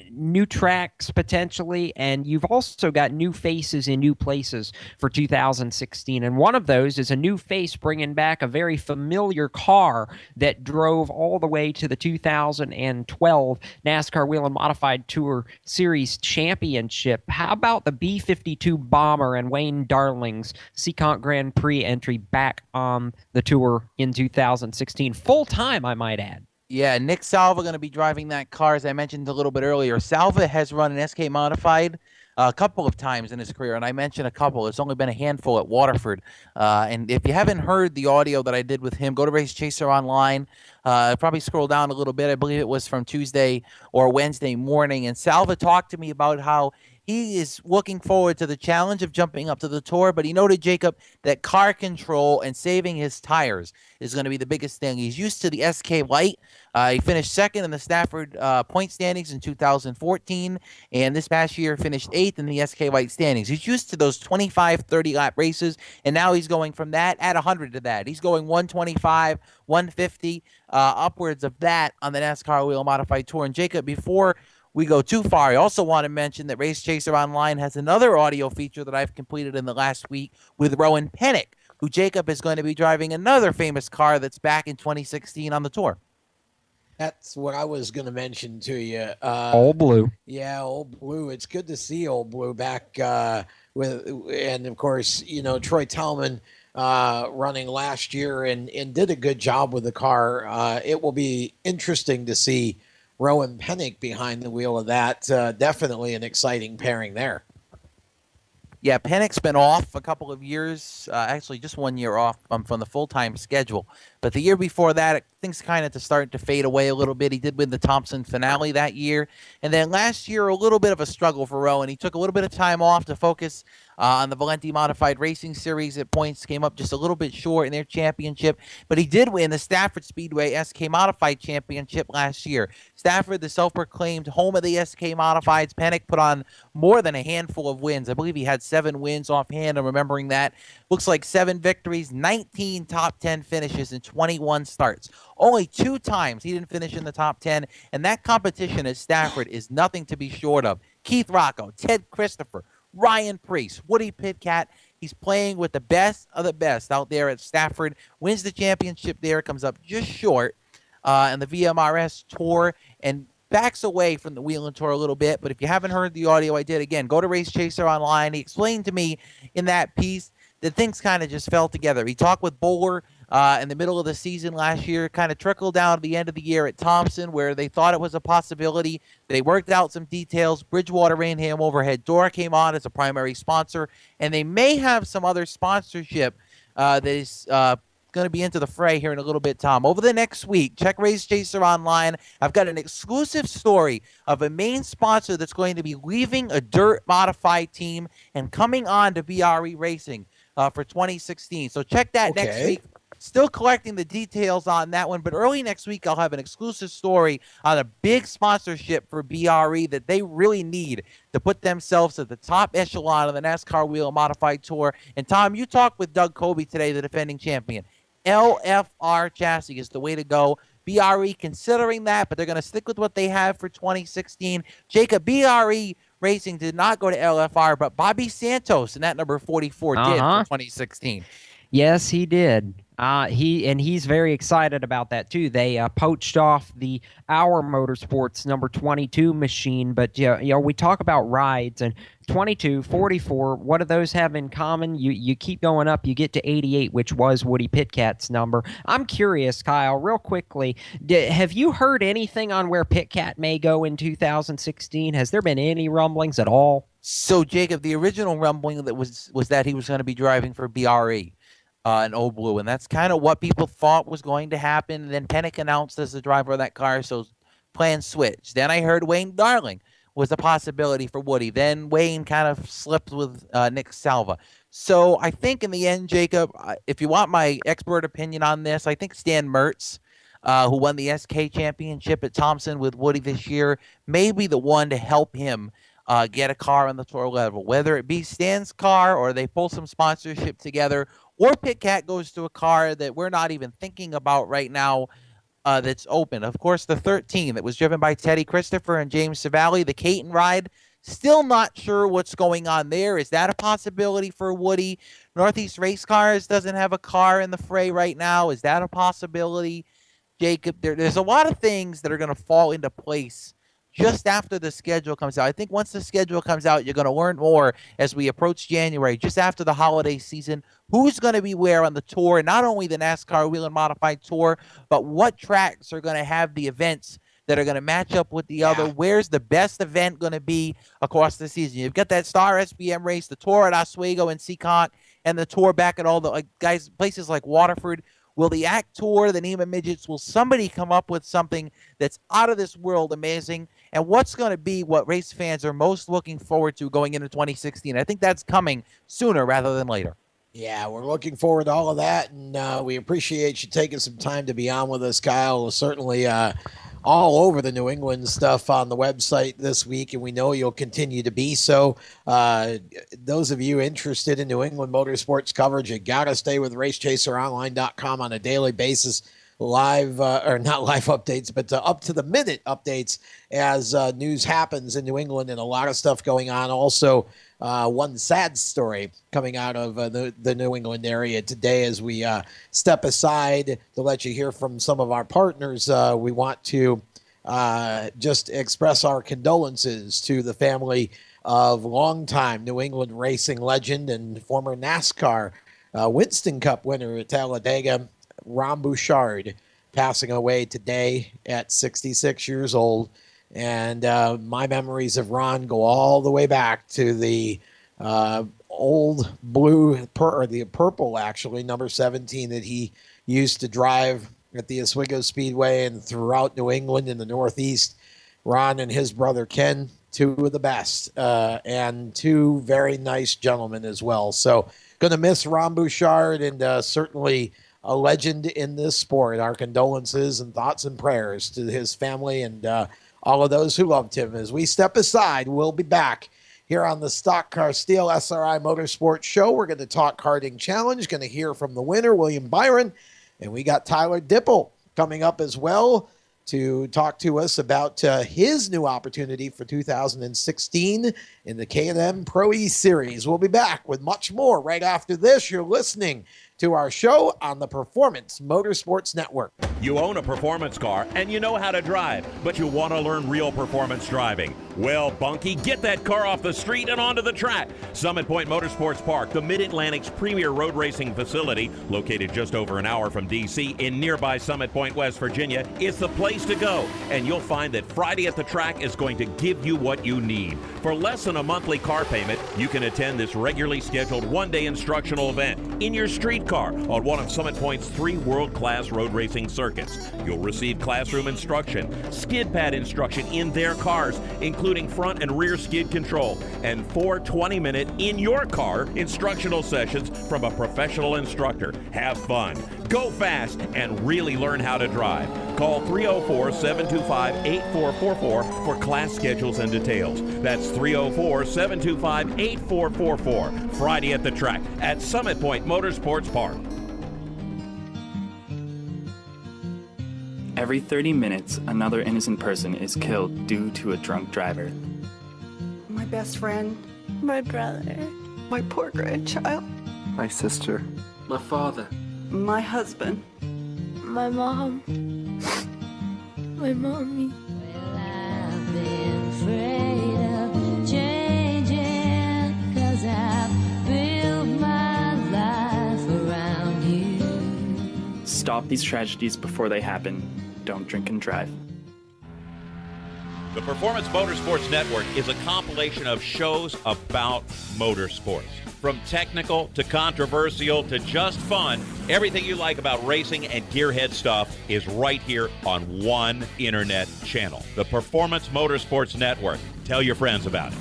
new tracks potentially, and you've also got new faces in new places for 2016. And one of those is a new face bringing back a very familiar car that drove all the way to the 2012 NASCAR Wheel and Modified Tour Series Championship. How about the B-52 Bomber and Wayne Darling's Seekonk Grand Prix entry back on the tour in 2016? Full time, I might add. Yeah, Nick Salva going to be driving that car, as I mentioned a little bit earlier. Salva has run an SK Modified a couple of times in his career, and I mentioned a couple. It's only been a handful at Waterford. And if you haven't heard the audio that I did with him, go to Race Chaser Online. Probably scroll down a little bit. I believe it was from Tuesday or Wednesday morning. And Salva talked to me about how he is looking forward to the challenge of jumping up to the tour, but he noted, Jacob, that car control and saving his tires is going to be the biggest thing. He's used to the SK Light. He finished second in the Stafford point standings in 2014, and this past year finished 8th in the SK Light standings. He's used to those 25, 30-lap races, and now he's going from that, add 100 to that. He's going 125, 150, upwards of that on the NASCAR Wheel Modified Tour. And Jacob, before we go too far, I also want to mention that Race Chaser Online has another audio feature that I've completed in the last week with Rowan Pennick, who Jacob is going to be driving another famous car that's back in 2016 on the tour. That's what I was going to mention to you. Old Blue. Yeah, Old Blue. It's good to see Old Blue back and of course, Troy Tallman running last year and did a good job with the car. It will be interesting to see Rowan Pennick behind the wheel of that. Definitely an exciting pairing there. Yeah, Pennick's been off a couple of years, actually just 1 year off from the full-time schedule. But the year before that, things kind of started to fade away a little bit. He did win the Thompson finale that year. And then last year, a little bit of a struggle for Rowan. He took a little bit of time off to focus on the Valenti Modified Racing Series. At points came up just a little bit short in their championship. But he did win the Stafford Speedway SK Modified Championship last year. Stafford, the self-proclaimed home of the SK Modifieds. Pennick put on more than a handful of wins. I believe he had 7 wins offhand. I'm remembering that. Looks like 7 victories, 19 top 10 finishes, and 21 starts. Only 2 times he didn't finish in the top 10, and that competition at Stafford is nothing to be short of. Keith Rocco, Ted Christopher, Ryan Preece, Woody Pitcat. He's playing with the best of the best out there at Stafford. Wins the championship there, comes up just short in the VMRS Tour, and backs away from the Whelen Tour a little bit. But if you haven't heard the audio I did, again, go to Race Chaser Online. He explained to me in that piece that things kind of just fell together. He talked with Bowler in the middle of the season last year, kind of trickled down at the end of the year at Thompson, where they thought it was a possibility. They worked out some details. Bridgewater Rainham overhead door came on as a primary sponsor, and they may have some other sponsorship that is going to be into the fray here in a little bit, Tom. Over the next week, check Race Chaser online. I've got an exclusive story of a main sponsor that's going to be leaving a dirt modified team and coming on to BRE Racing for 2016. So check that next week. Still collecting the details on that one, but early next week I'll have an exclusive story on a big sponsorship for BRE that they really need to put themselves at the top echelon of the NASCAR Wheel and Modified Tour. And Tom, you talked with Doug Colby today, the defending champion. LFR chassis is the way to go. BRE considering that, but they're going to stick with what they have for 2016. Jacob, BRE Racing did not go to LFR, but Bobby Santos in that number 44 did for 2016. Yes, he did. He's very excited about that too. They poached off the Our Motorsports number 22 machine, but we talk about rides and 22, 44. What do those have in common? You keep going up, you get to 88, which was Woody Pitcat's number. I'm curious, Kyle, real quickly, have you heard anything on where Pitcat may go in 2016? Has there been any rumblings at all? So, Jacob, the original rumbling that was that he was going to be driving for BRE. In Old Blue, and that's kind of what people thought was going to happen. And then Pennick announced as the driver of that car, so plans switched. Then I heard Wayne Darling was a possibility for Woody. Then Wayne kind of slipped with Nick Salva. So I think in the end, Jacob, if you want my expert opinion on this, I think Stan Mertz, who won the SK championship at Thompson with Woody this year, may be the one to help him get a car on the tour level, whether it be Stan's car or they pull some sponsorship together, or Pitcat goes to a car that we're not even thinking about right now that's open. Of course, the 13 that was driven by Teddy Christopher and James Savali, the Caton ride, still not sure what's going on there. Is that a possibility for Woody? Northeast Race Cars doesn't have a car in the fray right now. Is that a possibility? Jacob, there's a lot of things that are going to fall into place just after the schedule comes out. I think once the schedule comes out, you're going to learn more as we approach January, just after the holiday season, who's going to be where on the tour, not only the NASCAR Wheel and Modified Tour, but what tracks are going to have the events that are going to match up with the other. Where's the best event going to be across the season? You've got that Star SBM race, the tour at Oswego and Seekonk, and the tour back at all the places like Waterford. Will the ACT Tour, the NEMA Midgets, will somebody come up with something that's out of this world amazing? And what's going to be what race fans are most looking forward to going into 2016? I think that's coming sooner rather than later. Yeah, we're looking forward to all of that, and we appreciate you taking some time to be on with us, Kyle. Certainly all over the New England stuff on the website this week, and we know you'll continue to be so. Those of you interested in New England motorsports coverage, you got to stay with RaceChaserOnline.com on a daily basis. Live or not live updates, but up to the minute updates as news happens in New England, and a lot of stuff going on. Also, one sad story coming out of the New England area today as we step aside to let you hear from some of our partners. We want to just express our condolences to the family of longtime New England racing legend and former NASCAR Winston Cup winner at Talladega, Ron Bouchard, passing away today at 66 years old. And my memories of Ron go all the way back to the old blue, or the purple, actually, number 17 that he used to drive at the Oswego Speedway and throughout New England in the Northeast. Ron and his brother Ken, two of the best, and two very nice gentlemen as well. So going to miss Ron Bouchard, and certainly a legend in this sport. Our condolences and thoughts and prayers to his family and all of those who loved him. As we step aside, we'll be back here on the Stock Car Steel SRI Motorsports Show. We're going to talk karting challenge, going to hear from the winner, William Byron, and we got Tyler Dipple coming up as well to talk to us about his new opportunity for 2016 in the K&M Pro E Series. We'll be back with much more right after this. You're listening to our show on the Performance Motorsports Network. You own a performance car and you know how to drive, but you want to learn real performance driving. Well, Bunky, get that car off the street and onto the track. Summit Point Motorsports Park, the Mid-Atlantic's premier road racing facility, located just over an hour from D.C. in nearby Summit Point, West Virginia, is the place to go. And you'll find that Friday at the Track is going to give you what you need. For less than a monthly car payment, you can attend this regularly scheduled one-day instructional event in your street car on one of Summit Point's 3 world-class road racing circuits. You'll receive classroom instruction, skid pad instruction in their cars, including front and rear skid control, and 4 20-minute in-your-car instructional sessions from a professional instructor. Have fun, go fast, and really learn how to drive. Call 304-725-8444 for class schedules and details. That's 304-725-8444. Friday at the Track at Summit Point Motorsports Park. Every 30 minutes, another innocent person is killed due to a drunk driver. My best friend. My brother. My poor grandchild. My sister. My father. My husband. My mom. My mommy. Well, I've been afraid of changing, 'cause I've built my life around you. Stop these tragedies before they happen. Don't drink and drive. The Performance Motorsports Network is a compilation of shows about motorsports. From technical to controversial to just fun, everything you like about racing and gearhead stuff is right here on one internet channel. The Performance Motorsports Network. Tell your friends about it.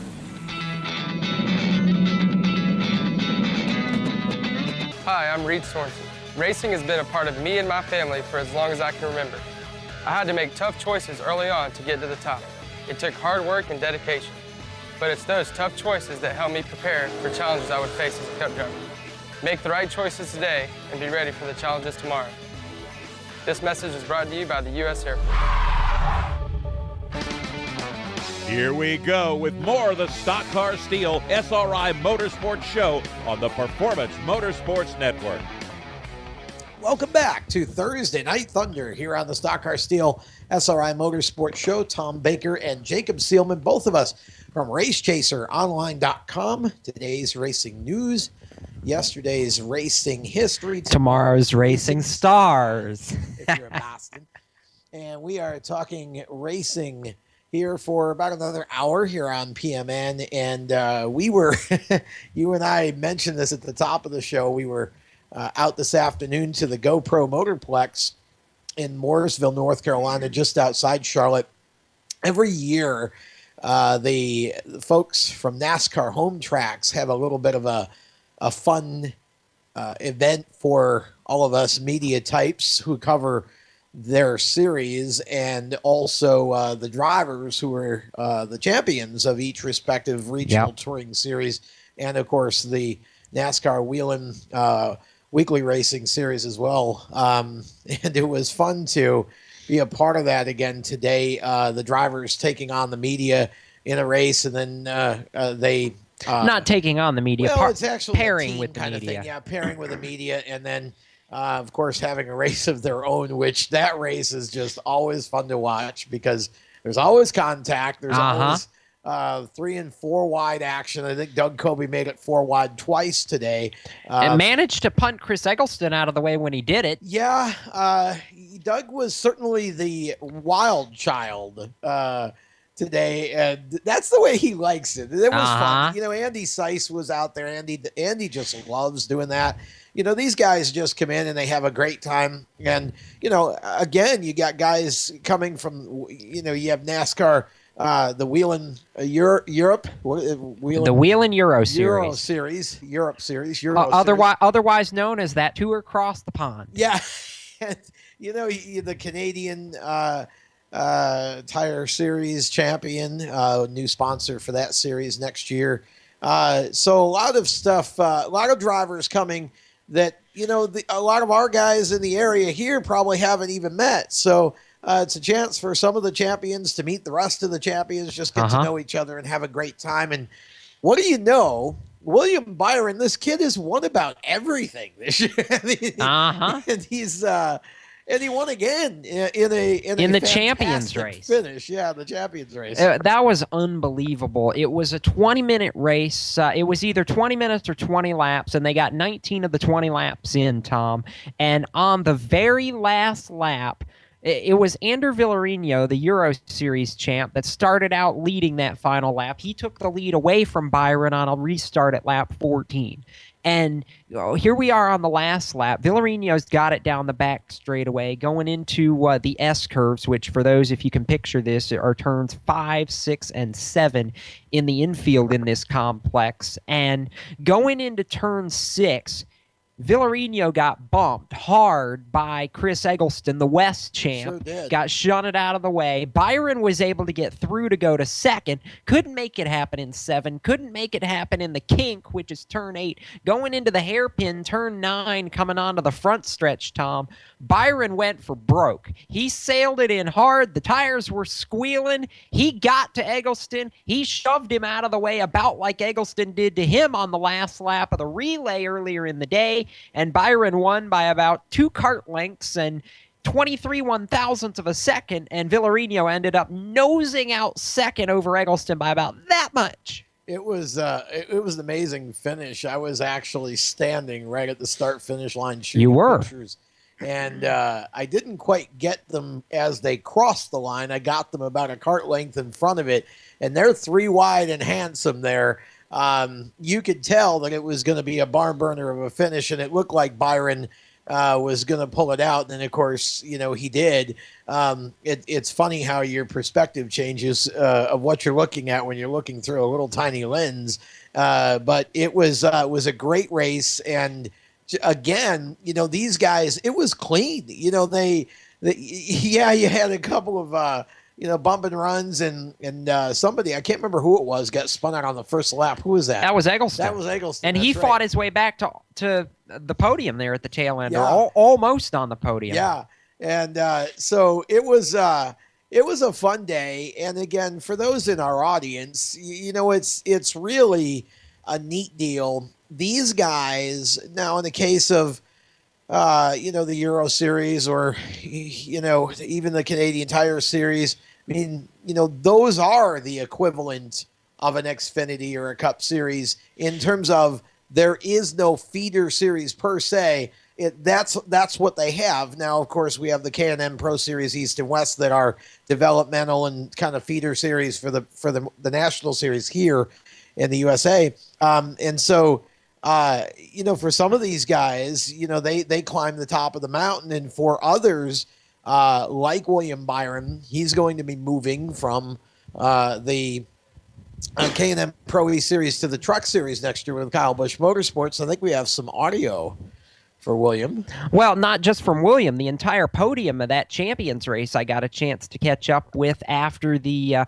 Hi, I'm Reed Sorensen. Racing has been a part of me and my family for as long as I can remember. I had to make tough choices early on to get to the top. It took hard work and dedication. But it's those tough choices that help me prepare for challenges I would face as a cup driver. Make the right choices today and be ready for the challenges tomorrow. This message is brought to you by the U.S. Air Force. Here we go with more of the Stock Car Steel SRI Motorsports Show on the Performance Motorsports Network. Welcome back to Thursday Night Thunder here on the Stock Car Steel SRI Motorsports Show. Tom Baker and Jacob Seelman, both of us from RaceChaserOnline.com. Today's racing news, yesterday's racing history. Tomorrow's racing stars. If you're in Boston. And we are talking racing here for about another hour here on PMN. And we were, you and I mentioned this at the top of the show, we were out this afternoon to the GoPro Motorplex in Mooresville, North Carolina, just outside Charlotte. Every year, the folks from NASCAR Home Tracks have a little bit of a fun event for all of us media types who cover their series, and also the drivers who are the champions of each respective regional touring series, and of course the NASCAR Whelen weekly racing series as well. And it was fun to be a part of that again today. The drivers taking on the media in a race, and then they not taking on the media, well, it's actually pairing with the kind media. of thing. Yeah, pairing with the media, and then of course having a race of their own, which that race is just always fun to watch because there's always contact. There's always 3 and 4 wide action. I think Doug Coby made it 4 wide twice today. And managed to punt Chris Eggleston out of the way when he did it. Yeah, Doug was certainly the wild child today, and that's the way he likes it. It was fun. You know, Andy Seiss was out there. Andy just loves doing that. You know, these guys just come in and they have a great time. And, you know, again, you got guys coming from, you know, you have NASCAR, the Whelen Europe, the Whelen Euro Series, otherwise known as that tour across the pond. Yeah, and, you know, the Canadian Tire Series champion, new sponsor for that series next year. So a lot of stuff, a lot of drivers coming that, you know, a lot of our guys in the area here probably haven't even met. So it's a chance for some of the champions to meet the rest of the champions, just get to know each other and have a great time. And what do you know? William Byron, this kid has won about everything this year. And he won again in the champions race. Finish, yeah, the champions race. That was unbelievable. It was a 20-minute race. It was either 20 minutes or 20 laps, and they got 19 of the 20 laps in, Tom. And on the very last lap, it was Ander Villarino, the Euro Series champ, that started out leading that final lap. He took the lead away from Byron on a restart at lap 14. And here we are on the last lap. Villarino's got it down the back straightaway, going into the S curves, which for those, if you can picture this, are turns 5, 6, and 7 in the infield in this complex. And going into turn 6, Villarino got bumped hard by Chris Eggleston, the West champ. Sure did. Got shunted out of the way. Byron was able to get through to go to second. Couldn't make it happen in 7. Couldn't make it happen in the kink, which is turn 8. Going into the hairpin, turn 9, coming onto the front stretch, Tom. Byron went for broke. He sailed it in hard. The tires were squealing. He got to Eggleston. He shoved him out of the way about like Eggleston did to him on the last lap of the relay earlier in the day. And Byron won by about 2 kart lengths and 23 1,000ths of a second, and Villarino ended up nosing out second over Eggleston by about that much. It was an amazing finish. I was actually standing right at the start-finish line shooting You were. pictures. And I didn't quite get them as they crossed the line. I got them about a kart length in front of it, and they're 3 wide and handsome there. You could tell that it was going to be a barn burner of a finish, and it looked like Byron was going to pull it out. And then, of course, he did. It's funny how your perspective changes of what you're looking at when you're looking through a little tiny lens. But it was a great race. And again, these guys, it was clean. You had a couple of bump and runs, and somebody, I can't remember who it was, got spun out on the first lap. Who was that? That was Eggleston. And he fought his way back to the podium there at the tail end, or almost on the podium. Yeah, and so it was a fun day. And again, for those in our audience, it's really a neat deal. These guys, now in the case of the Euro Series, or even the Canadian Tire Series, I mean, those are the equivalent of an Xfinity or a Cup Series in terms of there is no feeder series per se. That's what they have. Now, of course, we have the K&N Pro Series East and West that are developmental and kind of feeder series for the National Series here in the USA. And so, for some of these guys, they climb the top of the mountain, and for others, like William Byron, he's going to be moving from the K&M Pro E Series to the Truck Series next year with Kyle Busch Motorsports. I think we have some audio for William. Well, not just from William. The entire podium of that champions race I got a chance to catch up with after the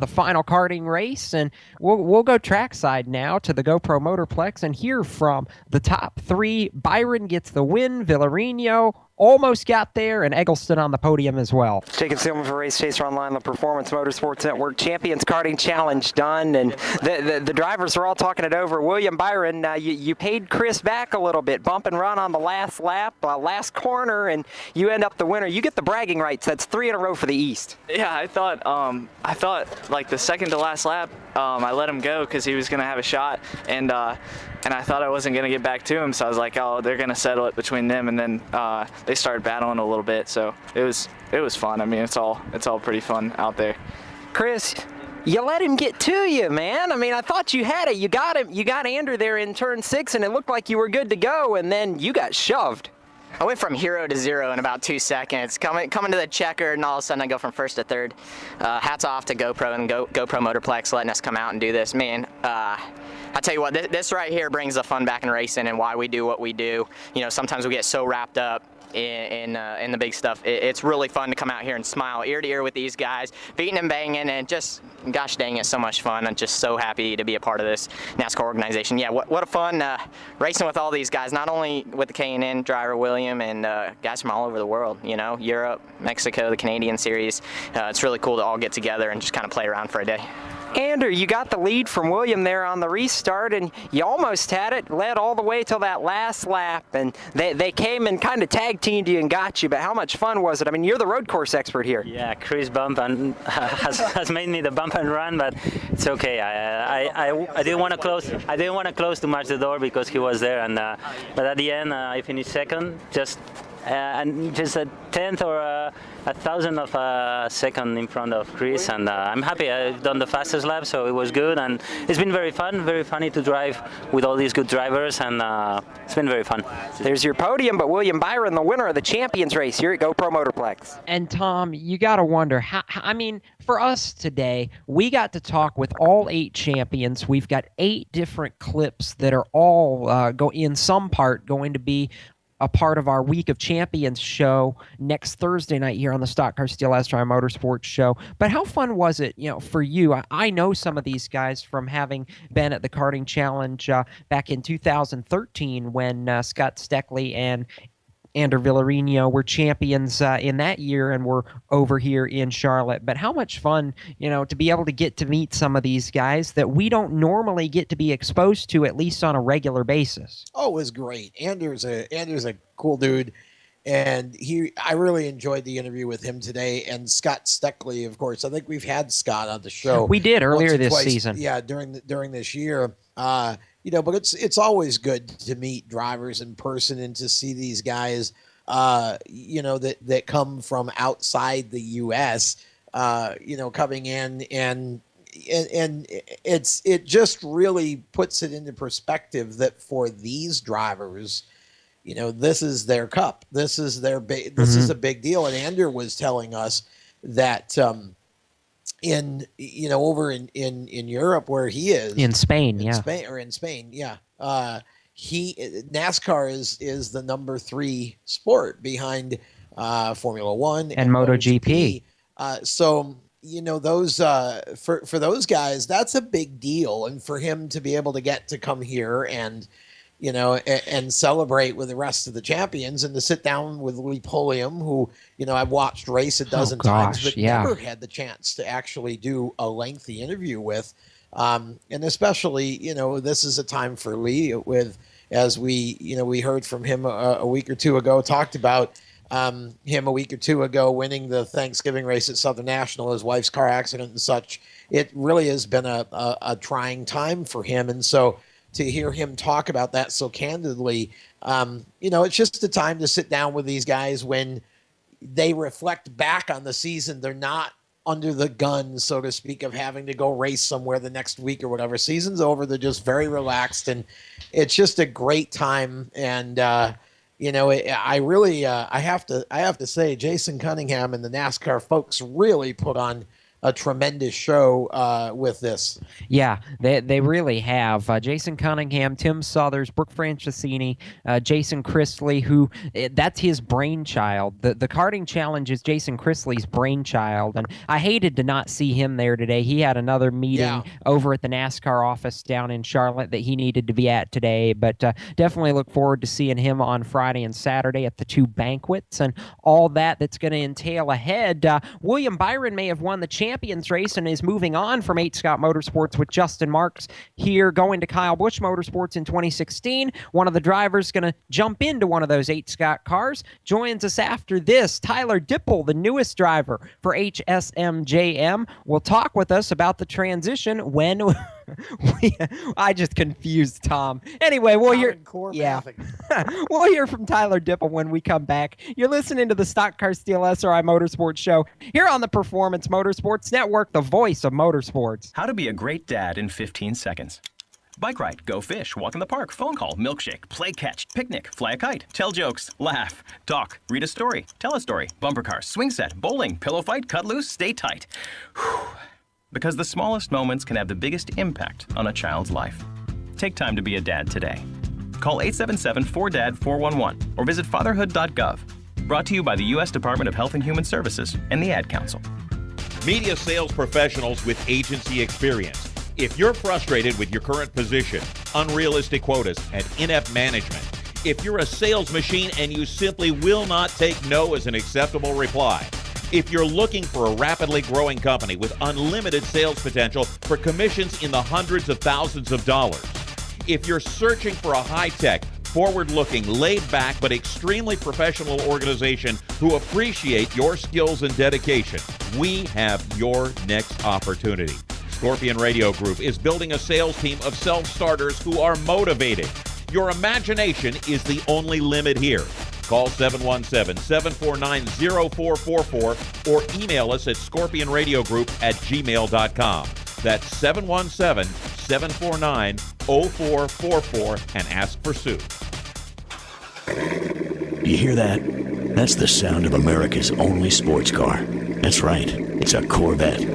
final karting race, and we'll go trackside now to the GoPro Motorplex and hear from the top 3. Byron gets the win. Villarino almost got there, and Eggleston on the podium as well. Jacob Seelman for Race Chaser Online, the Performance Motorsports Network Champions Karting Challenge done, and the drivers are all talking it over. William Byron, you paid Chris back a little bit, bump and run on the last lap, last corner, and you end up the winner. You get the bragging rights. That's 3 in a row for the East. Yeah, I thought like the second to last lap, I let him go because he was going to have a shot, and I thought I wasn't going to get back to him, so I was like, oh, they're going to settle it between them, and then they started battling a little bit, so it was fun. I mean, it's all pretty fun out there. Chris, you let him get to you, man. I mean, I thought you had it. You got him. You got Ander there in turn 6, and it looked like you were good to go, and then you got shoved. I went from hero to zero in about 2 seconds. Coming to the checker, and all of a sudden I go from first to third. Hats off to GoPro and GoPro Motorplex letting us come out and do this. Man, I tell you what, this right here brings the fun back in racing and why we do what we do. Sometimes we get so wrapped up in the big stuff. It's really fun to come out here and smile ear to ear with these guys, beating and banging, and just, gosh dang, it's so much fun. I'm just so happy to be a part of this NASCAR organization. Yeah, what a fun racing with all these guys, not only with the K&N driver William and guys from all over the world, Europe, Mexico, the Canadian Series. It's really cool to all get together and just kind of play around for a day. Andrew, you got the lead from William there on the restart, and you almost had it, led all the way till that last lap, and they came and kind of tag teamed you and got you, but how much fun was it? I mean, you're the road course expert here. Yeah, Chris bump and has made me the bump and run, but it's okay. I didn't want to close. I didn't want to close too much the door because he was there, and but at the end I finished second, and just a tenth or a thousandth of a second in front of Chris, and I'm happy. I've done the fastest lap, so it was good, and it's been very fun, very funny to drive with all these good drivers, and it's been very fun. There's your podium, but William Byron, the winner of the Champions race here at GoPro Motorplex. And Tom, you got to wonder, I mean, for us today, we got to talk with all 8 champions. We've got 8 different clips that are all in some part going to be a part of our Week of Champions show next Thursday night here on the Stock Car Steel SRI Motorsports show. But how fun was it, for you? I know some of these guys from having been at the Karting Challenge back in 2013 when Scott Steckley and Ander Villarino were champions in that year and were over here in Charlotte. But how much fun, to be able to get to meet some of these guys that we don't normally get to be exposed to, at least on a regular basis. Oh, it was great. Anders a cool dude, and I really enjoyed the interview with him today. And Scott Steckley, of course. I think we've had Scott on the show. We did earlier this season. Yeah, during this year. But it's always good to meet drivers in person and to see these guys, that come from outside the U.S., coming in, and it just really puts it into perspective that for these drivers, this is their cup. This is their this is a big deal. And Ander was telling us that over in Europe where he is in Spain, in Spain, NASCAR is the number 3 sport behind Formula One and MotoGP. So those for those guys, that's a big deal, and for him to be able to get to come here and and celebrate with the rest of the champions, and to sit down with Lee Pulliam, who, I've watched race a dozen times, but never had the chance to actually do a lengthy interview with. And especially, this is a time for Lee as we heard from him a week or two ago, talked about him a week or two ago winning the Thanksgiving race at Southern National, his wife's car accident and such. It really has been a trying time for him. And so, to hear him talk about that so candidly, it's just a time to sit down with these guys when they reflect back on the season. They're not under the gun, so to speak, of having to go race somewhere the next week or whatever. Season's over. They're just very relaxed, and it's just a great time. And, I have to say, Jason Cunningham and the NASCAR folks really put on a tremendous show with this. Yeah, they really have. Jason Cunningham, Tim Southers, Brooke Francisini, Jason Chrisley, who that's his brainchild. The Karting Challenge is Jason Chrisley's brainchild, and I hated to not see him there today. He had another meeting over at the NASCAR office down in Charlotte that he needed to be at today, but definitely look forward to seeing him on Friday and Saturday at the 2 banquets and all that's going to entail ahead. William Byron may have won the Champions race and is moving on from 8 Scott Motorsports with Justin Marks here, going to Kyle Busch Motorsports in 2016. One of the drivers going to jump into one of those 8 Scott cars. Joins us after this, Tyler Dipple, the newest driver for HSMJM, will talk with us about the transition when I just confused Tom. Anyway, we'll hear we'll hear from Tyler Dipple when we come back. You're listening to the Stock Car Steel SRI Motorsports show here on the Performance Motorsports Network, the voice of motorsports. How to be a great dad in 15 seconds. Bike ride, go fish, walk in the park, phone call, milkshake, play catch, picnic, fly a kite, tell jokes, laugh, talk, read a story, tell a story, bumper car, swing set, bowling, pillow fight, cut loose, stay tight. Whew. Because the smallest moments can have the biggest impact on a child's life. Take time to be a dad today. Call 877-4DAD-411 or visit fatherhood.gov. Brought to you by the U.S. Department of Health and Human Services and the Ad Council. Media sales professionals with agency experience. If you're frustrated with your current position, unrealistic quotas, and inept management, if you're a sales machine and you simply will not take no as an acceptable reply, If you're looking for a rapidly growing company with unlimited sales potential for commissions in the hundreds of thousands of dollars, if you're searching for a high-tech, forward-looking, laid-back, but extremely professional organization who appreciate your skills and dedication, we have your next opportunity. Scorpion Radio Group is building a sales team of self-starters who are motivated. Your imagination is the only limit here. Call 717-749-0444 or email us at scorpionradiogroup@gmail.com. That's 717-749-0444 and ask for Sue. You hear that? That's the sound of America's only sports car. That's right, it's a Corvette.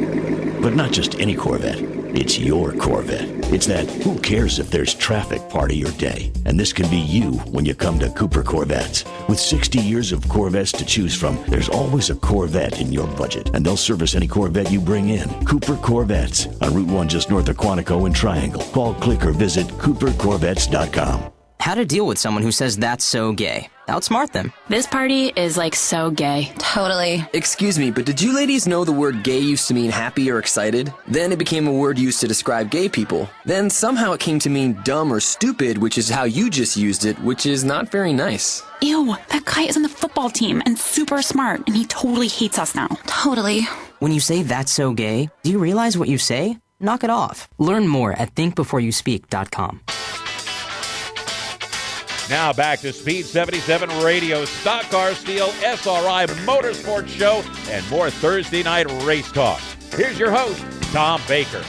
But not just any Corvette, it's your Corvette. It's that who cares if there's traffic part of your day. And this can be you when you come to Cooper Corvettes. With 60 years of Corvettes to choose from, there's always a Corvette in your budget. And they'll service any Corvette you bring in. Cooper Corvettes on Route 1 just north of Quantico and Triangle. Call, click, or visit coopercorvettes.com. How to deal with someone who says that's so gay. Outsmart them. This party is like so gay. Totally. Excuse me, but did you ladies know the word gay used to mean happy or excited? Then it became a word used to describe gay people. Then somehow it came to mean dumb or stupid, which is how you just used it, which is not very nice. Ew, that guy is on the football team and super smart, and he totally hates us now. Totally. When you say that's so gay, do you realize what you say? Knock it off. Learn more at thinkbeforeyouspeak.com. Now back to Speed 77 Radio, Stock Car Steel, SRI Motorsports Show, and more Thursday night race talk. Here's your host, Tom Baker.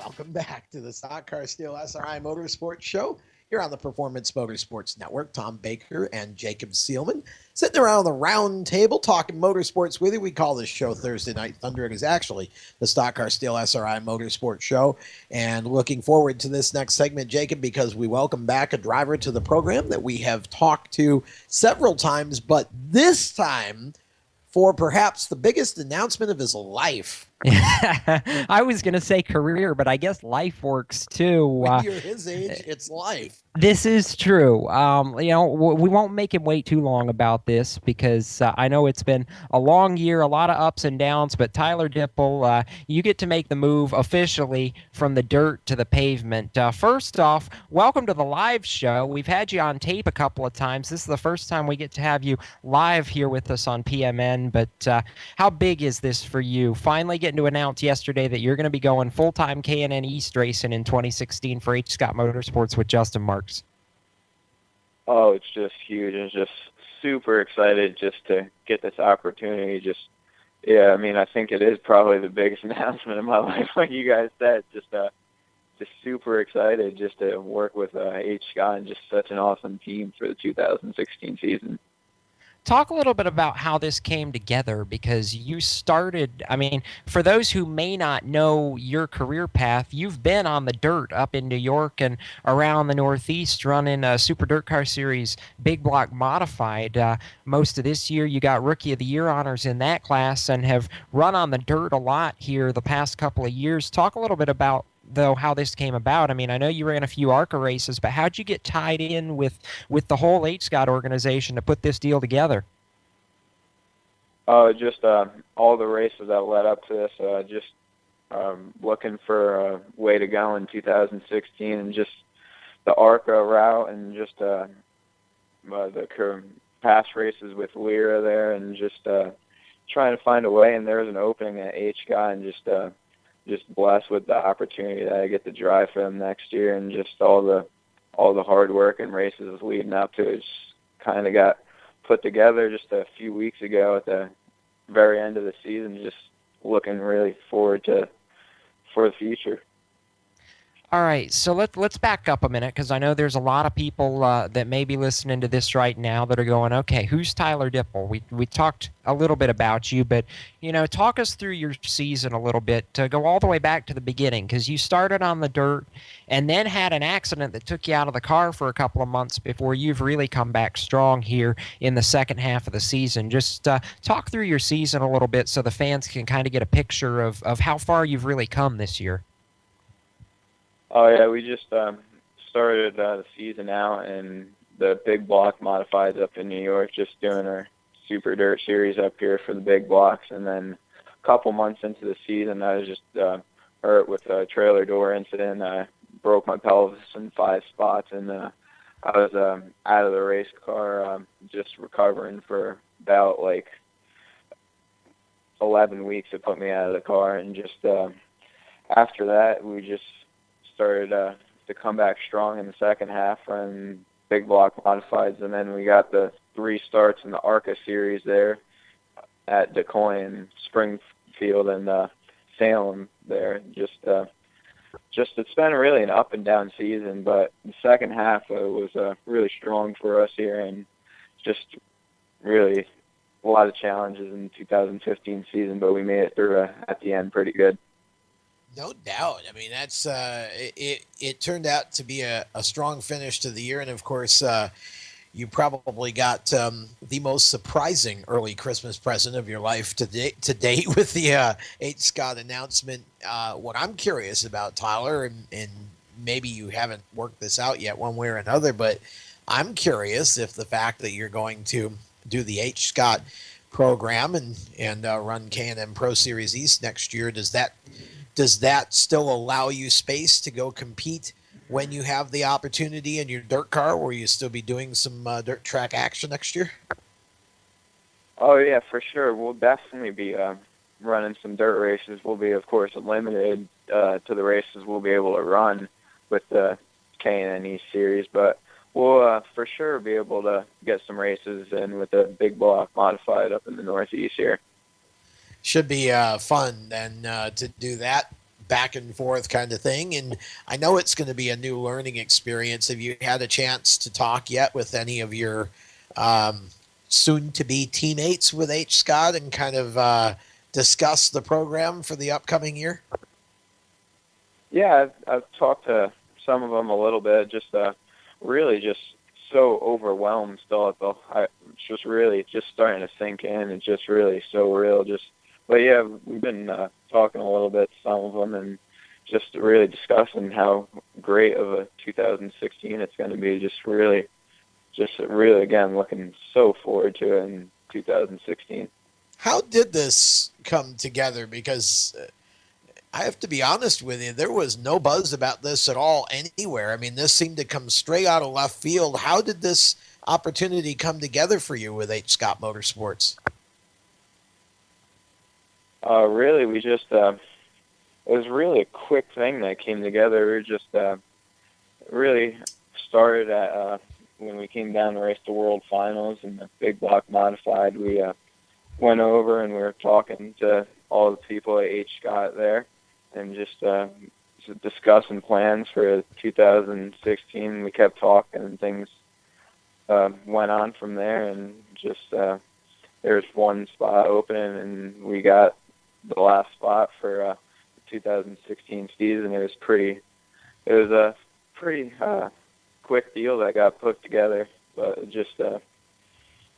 Welcome back to the Stock Car Steel SRI Motorsports Show here on the Performance Motorsports Network. Tom Baker and Jacob Seelman sitting around the round table talking motorsports with you. We call this show Thursday Night Thunder. It is actually the Stock Car Steel SRI Motorsports Show. And looking forward to this next segment, Jacob, because we welcome back a driver to the program that we have talked to several times, but this time for perhaps the biggest announcement of his life. I was going to say career, but I guess life works too. When you're his age, it's life. This is true. We won't make him wait too long about this because I know it's been a long year, a lot of ups and downs, but Tyler Dipple, you get to make the move officially from the dirt to the pavement. First off, welcome to the live show. We've had you on tape a couple of times. This is the first time we get to have you live here with us on PMN, but how big is this for you? Finally getting to announce yesterday that you're going to be going full-time K&N East racing in 2016 for H. Scott Motorsports with Justin Marks. Oh, it's just huge. I'm just super excited just to get this opportunity. I think it is probably the biggest announcement of my life, like you guys said. Just super excited just to work with H. Scott and just such an awesome team for the 2016 season. Talk a little bit about how this came together, because you started, for those who may not know your career path, you've been on the dirt up in New York and around the Northeast running a Super Dirt Car Series Big Block Modified. Most of this year you got Rookie of the Year honors in that class and have run on the dirt a lot here the past couple of years. Talk a little bit about how this came about. I know you ran a few ARCA races, but how'd you get tied in with the whole H. Scott organization to put this deal together? All the races that led up to this, looking for a way to go in 2016, and just the ARCA route, and just the past races with Lyra there, and just trying to find a way. And there was an opening at H. Scott, and just blessed with the opportunity that I get to drive for them next year, and just all the hard work and races leading up to it just kind of got put together just a few weeks ago at the very end of the season. Just looking really forward for the future. All right, so let's back up a minute, because I know there's a lot of people that may be listening to this right now that are going, okay, who's Tyler Dipple? We talked a little bit about you, but talk us through your season a little bit. Go all the way back to the beginning, because you started on the dirt and then had an accident that took you out of the car for a couple of months before you've really come back strong here in the second half of the season. Just talk through your season a little bit so the fans can kind of get a picture of how far you've really come this year. Oh, yeah, we just started the season out in the Big Block Modifieds up in New York, just doing our Super Dirt Series up here for the big blocks, and then a couple months into the season, I was just hurt with a trailer door incident. I broke my pelvis in 5 spots, and I was out of the race car, just recovering for about 11 weeks. It put me out of the car, and just after that, we just started to come back strong in the second half and big block modifieds, and then we got the 3 starts in the ARCA series there at DeCoy, Springfield, and Salem there. Just it's been really an up and down season, but the second half was really strong for us here, and just really a lot of challenges in the 2015 season, but we made it through at the end pretty good. No doubt. I mean, that's it turned out to be a strong finish to the year, and of course, you probably got the most surprising early Christmas present of your life to date with the H. Scott announcement. What I'm curious about, Tyler, and maybe you haven't worked this out yet one way or another, but I'm curious if the fact that you're going to do the H. Scott program and run K&N Pro Series East next year, does that still allow you space to go compete when you have the opportunity in your dirt car? Will you still be doing some dirt track action next year? Oh, yeah, for sure. We'll definitely be running some dirt races. We'll be, of course, limited to the races we'll be able to run with the K&N East Series, but we'll for sure be able to get some races in with the big block modified up in the Northeast here. Should be fun then to do that back and forth kind of thing. And I know it's going to be a new learning experience. Have you had a chance to talk yet with any of your soon-to-be teammates with H. Scott and kind of discuss the program for the upcoming year? Yeah, I've talked to some of them a little bit, just really just so overwhelmed still it's just really just starting to sink in. It's just really so real. But yeah, we've been talking a little bit to some of them and just really discussing how great of a 2016 it's going to be. Just really again looking so forward to it in 2016. How did this come together? Because I have to be honest with you, there was no buzz about this at all anywhere. I mean, this seemed to come straight out of left field. How did this opportunity come together for you with H. Scott Motorsports? Really, we just, it was really a quick thing that came together. We just really started at, when we came down to race the World Finals and the big block modified, we went over and we were talking to all the people at H. Scott there and just discussing plans for 2016. We kept talking and things went on from there, and just there was one spot open and we got the last spot for the 2016 season. It was a pretty quick deal that got put together, but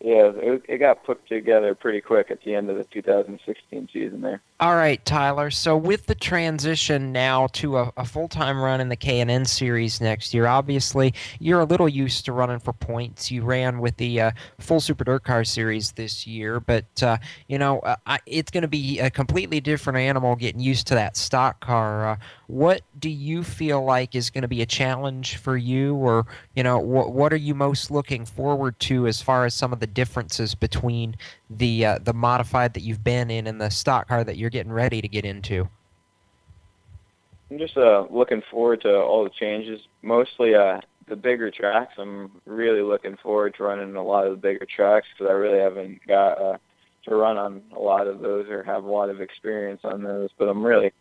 it got put together pretty quick at the end of the 2016 season there. All right, Tyler. So with the transition now to a full-time run in the K&N Series next year, obviously you're a little used to running for points. You ran with the full Super Dirt Car Series this year, but it's going to be a completely different animal getting used to that stock car. What do you feel like is going to be a challenge for you, or what are you most looking forward to as far as some of the differences between the modified that you've been in and the stock car that you're getting ready to get into? I'm just looking forward to all the changes. Mostly the bigger tracks. I'm really looking forward to running a lot of the bigger tracks because I really haven't got to run on a lot of those or have a lot of experience on those. But I'm really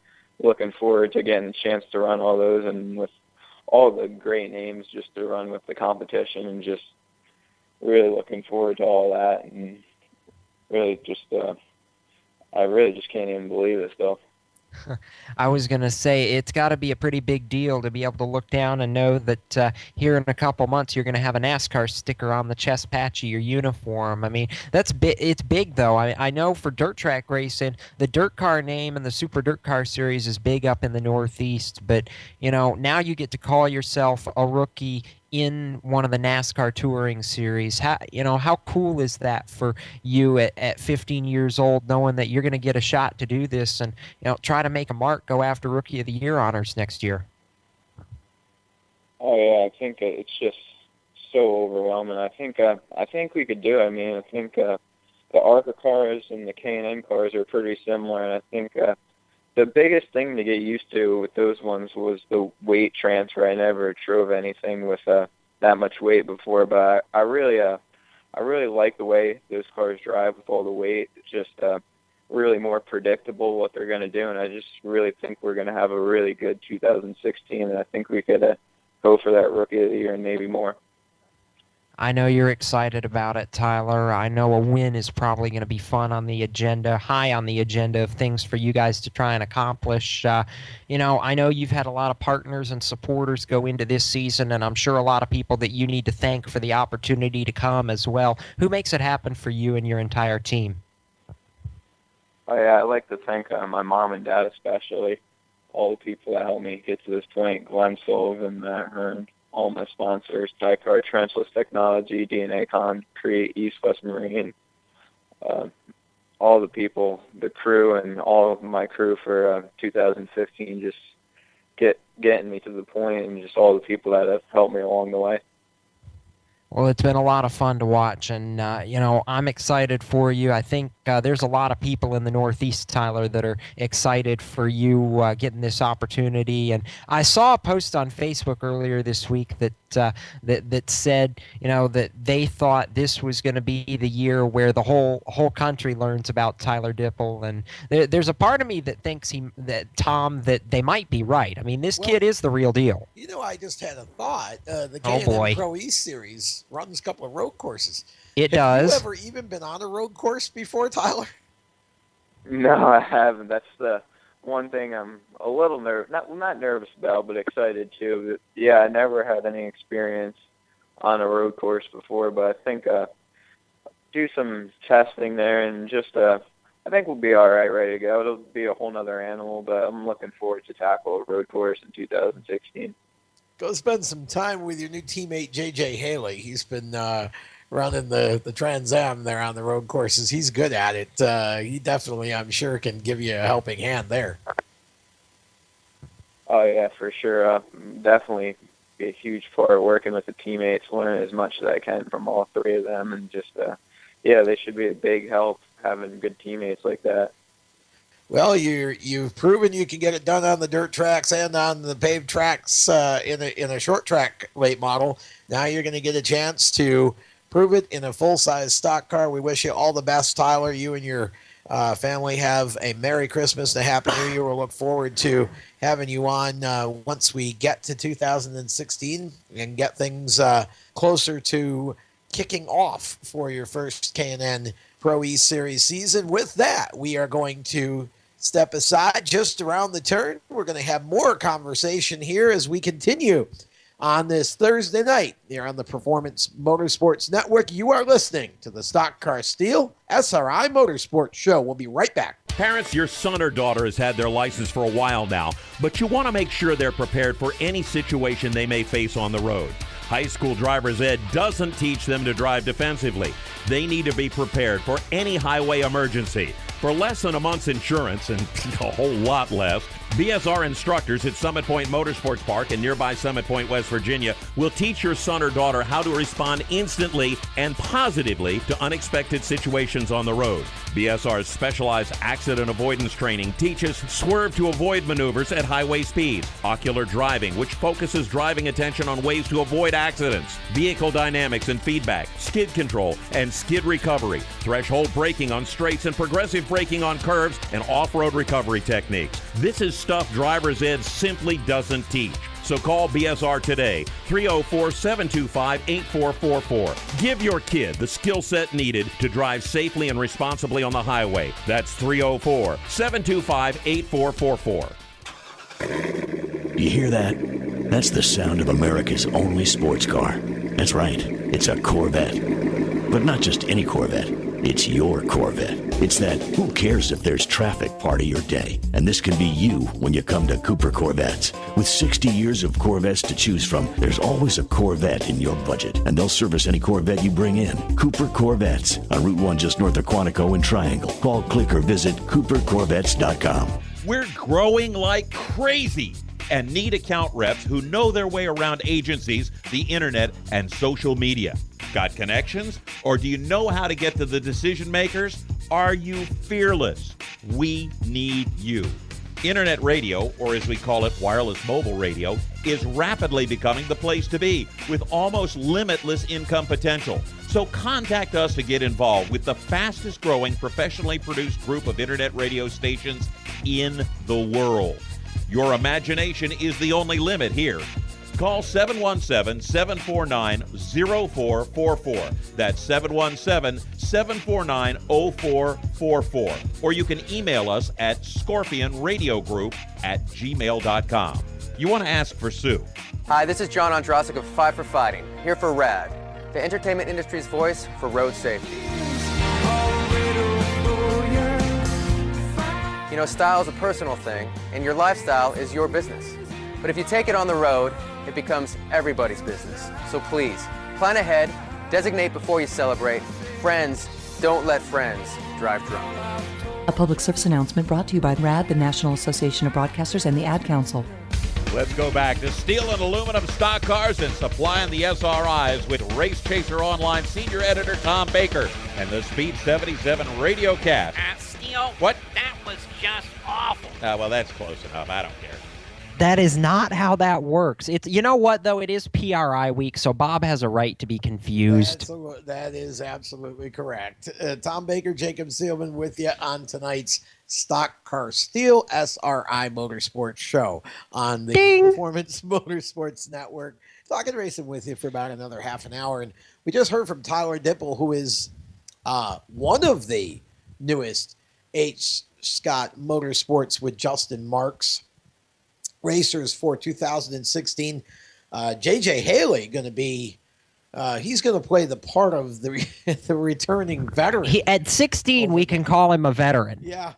looking forward to getting a chance to run all those and with all the great names just to run with the competition, and just really looking forward to all that, and really just I really just can't even believe it still. I was going to say, it's got to be a pretty big deal to be able to look down and know that here in a couple months you're going to have a NASCAR sticker on the chest patch of your uniform. I mean, that's it's big, though. I know for dirt track racing, the dirt car name and the Super Dirt Car Series is big up in the Northeast, but, now you get to call yourself a rookie in one of the NASCAR Touring Series. How cool is that for you at 15 years old, knowing that you're going to get a shot to do this and try to make a mark, go after Rookie of the Year honors next year? Oh yeah, I think it's just so overwhelming. I think we could do it. I mean, I think the ARCA cars and the K&N cars are pretty similar, and I think the biggest thing to get used to with those ones was the weight transfer. I never drove anything with that much weight before, but I really like the way those cars drive with all the weight. It's just really more predictable what they're going to do, and I just really think we're going to have a really good 2016, and I think we could go for that Rookie of the Year and maybe more. I know you're excited about it, Tyler. I know a win is probably going to be high on the agenda of things for you guys to try and accomplish. I know you've had a lot of partners and supporters go into this season, and I'm sure a lot of people that you need to thank for the opportunity to come as well. Who makes it happen for you and your entire team? Oh, yeah, I'd like to thank my mom and dad especially, all the people that helped me get to this point, Glenn Sullivan, Matt Hearn, all my sponsors, Tycar, Trenchless Technology, DNA Con, Create, East West Marine, all the people, the crew, and all of my crew for 2015, just getting me to the point, and just all the people that have helped me along the way. Well, it's been a lot of fun to watch, and, I'm excited for you. I think there's a lot of people in the Northeast, Tyler, that are excited for you getting this opportunity. And I saw a post on Facebook earlier this week that said, that they thought this was going to be the year where the whole country learns about Tyler Dipple. And there's a part of me that thinks that they might be right. I mean, this kid is the real deal. I just had a thought. The K&N Pro East Series runs a couple of road courses. It does. Have you ever even been on a road course before, Tyler? No, I haven't. That's the one thing I'm a little not nervous about, but excited too. Yeah, I never had any experience on a road course before, but I think do some testing there and just I think we'll be all right, ready to go. It'll be a whole nother animal, but I'm looking forward to tackle a road course in 2016. Go spend some time with your new teammate, J.J. Haley. He's been running the Trans Am there on the road courses. He's good at it. He definitely, I'm sure, can give you a helping hand there. Oh, yeah, for sure. Definitely be a huge part working with the teammates, learning as much as I can from all three of them. And just, they should be a big help having good teammates like that. Well, you've proven you can get it done on the dirt tracks and on the paved tracks in a short track late model. Now you're going to get a chance to prove it in a full-size stock car. We wish you all the best, Tyler. You and your family have a Merry Christmas and a Happy New Year. We'll look forward to having you on once we get to 2016 and get things closer to kicking off for your first K&N Pro East Series season. With that, we are going to step aside just around the turn. We're going to have more conversation here as we continue on this Thursday night here on the Performance Motorsports Network. You are listening to the Stock Car Steel SRI Motorsports Show. We'll be right back. Parents, your son or daughter has had their license for a while now, but you want to make sure they're prepared for any situation they may face on the road. High school driver's ed doesn't teach them to drive defensively. They need to be prepared for any highway emergency. For less than a month's insurance, and a whole lot less, BSR instructors at Summit Point Motorsports Park in nearby Summit Point, West Virginia, will teach your son or daughter how to respond instantly and positively to unexpected situations on the road. BSR's specialized accident avoidance training teaches swerve to avoid maneuvers at highway speeds, ocular driving, which focuses driving attention on ways to avoid accidents, vehicle dynamics and feedback, skid control and skid recovery, threshold braking on straights and progressive braking on curves, and off-road recovery techniques. This is stuff driver's ed simply doesn't teach. So call BSR today, 304-725-8444. Give your kid the skill set needed to drive safely and responsibly on the highway. That's 304-725-8444. You hear that? That's the sound of America's only sports car. That's right, it's a Corvette. But not just any Corvette. It's your Corvette. It's that who cares if there's traffic part of your day. And this can be you when you come to Cooper Corvettes. With 60 years of Corvettes to choose from, there's always a Corvette in your budget, and they'll service any Corvette you bring in. Cooper Corvettes on Route 1 just north of Quantico and Triangle. Call, click, or visit coopercorvettes.com. We're growing like crazy and need account reps who know their way around agencies, the internet, and social media. Got connections? Or do you know how to get to the decision makers? Are you fearless? We need you. Internet radio, or as we call it, wireless mobile radio, is rapidly becoming the place to be with almost limitless income potential. So contact us to get involved with the fastest growing professionally produced group of internet radio stations in the world. Your imagination is the only limit here. Call 717-749-0444. That's 717-749-0444. Or you can email us at scorpionradiogroup@gmail.com. You want to ask for Sue. Hi, this is John Ondrasik of Five for Fighting, here for RAD, the entertainment industry's voice for road safety. You know, style is a personal thing, and your lifestyle is your business. But if you take it on the road, it becomes everybody's business. So please, plan ahead, designate before you celebrate. Friends, don't let friends drive drunk. A public service announcement brought to you by RAD, the National Association of Broadcasters, and the Ad Council. Let's go back to steel and aluminum stock cars and supplying the SRIs with Race Chaser Online Senior Editor Tom Baker and the Speed 77 Radio Cast. Steel, what? That was just awful. Well, that's close enough. I don't care. That is not how that works. It's, you know what, though? It is PRI week, so Bob has a right to be confused. That is absolutely correct. Tom Baker, Jacob Seelman with you on tonight's Stock Car Steel SRI Motorsports show on the Performance Motorsports Network. Talking racing with you for about another half an hour. And we just heard from Tyler Dipple, who is one of the newest H. Scott Motorsports with Justin Marks racers for 2016. JJ Haley going to be he's going to play the part of the the returning veteran. At 16 we can call him a veteran. Yeah,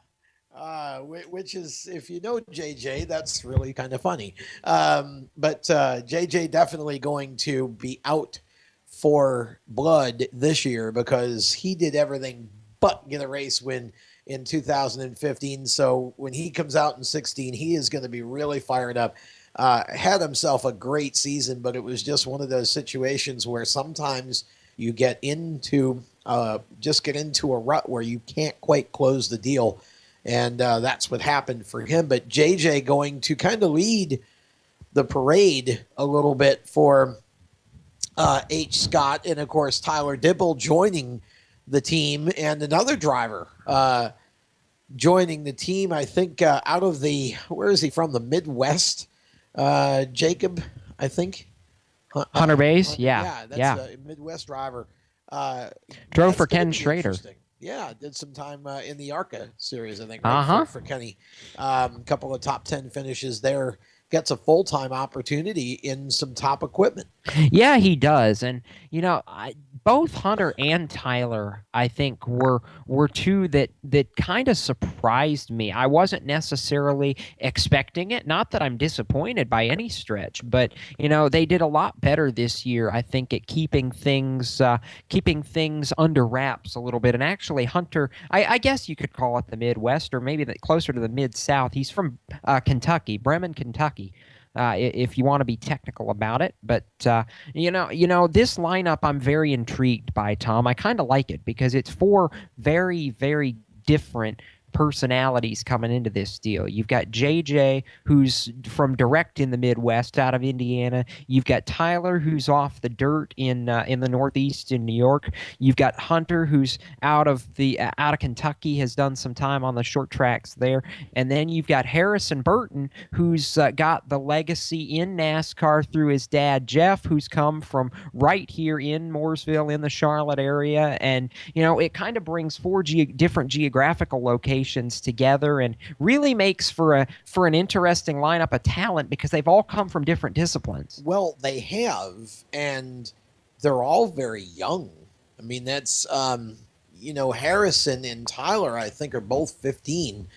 which is, if you know JJ, that's really kind of funny. But JJ definitely going to be out for blood this year because he did everything but get a race win in 2015. So when he comes out in 16, he is going to be really fired up. Had himself a great season, but it was just one of those situations where sometimes you get into a rut where you can't quite close the deal. And that's what happened for him. But JJ going to kind of lead the parade a little bit for H. Scott. And, of course, Tyler Dibble joining the team, and another driver joining the team, I think, out of the, where is he from? The Midwest, Jacob, I think. Hunter Bays? Yeah, that's a Midwest driver. Drove for Ken Schrader. Yeah, did some time in the ARCA series, I think, for Kenny. Couple of top 10 finishes there. Gets a full-time opportunity in some top equipment. Yeah, he does. And, you know, both Hunter and Tyler, I think, were two that kind of surprised me. I wasn't necessarily expecting it. Not that I'm disappointed by any stretch, but, you know, they did a lot better this year, I think, at keeping things under wraps a little bit. And actually, Hunter, I guess you could call it the Midwest, or maybe closer to the Mid-South. He's from Kentucky, Bremen, Kentucky. If you want to be technical about it. But, you know, this lineup I'm very intrigued by, Tom. I kind of like it because it's four very, very different personalities coming into this deal. You've got JJ, who's from direct in the Midwest out of Indiana. You've got Tyler, who's off the dirt in the Northeast in New York. You've got Hunter, who's out of Kentucky, has done some time on the short tracks there. And then you've got Harrison Burton, who's got the legacy in NASCAR through his dad, Jeff, who's come from right here in Mooresville in the Charlotte area. And, you know, it kind of brings four different geographical locations together and really makes for an interesting lineup of talent because they've all come from different disciplines. Well, they have, and they're all very young. I mean, that's you know, Harrison and Tyler, I think, are both 15,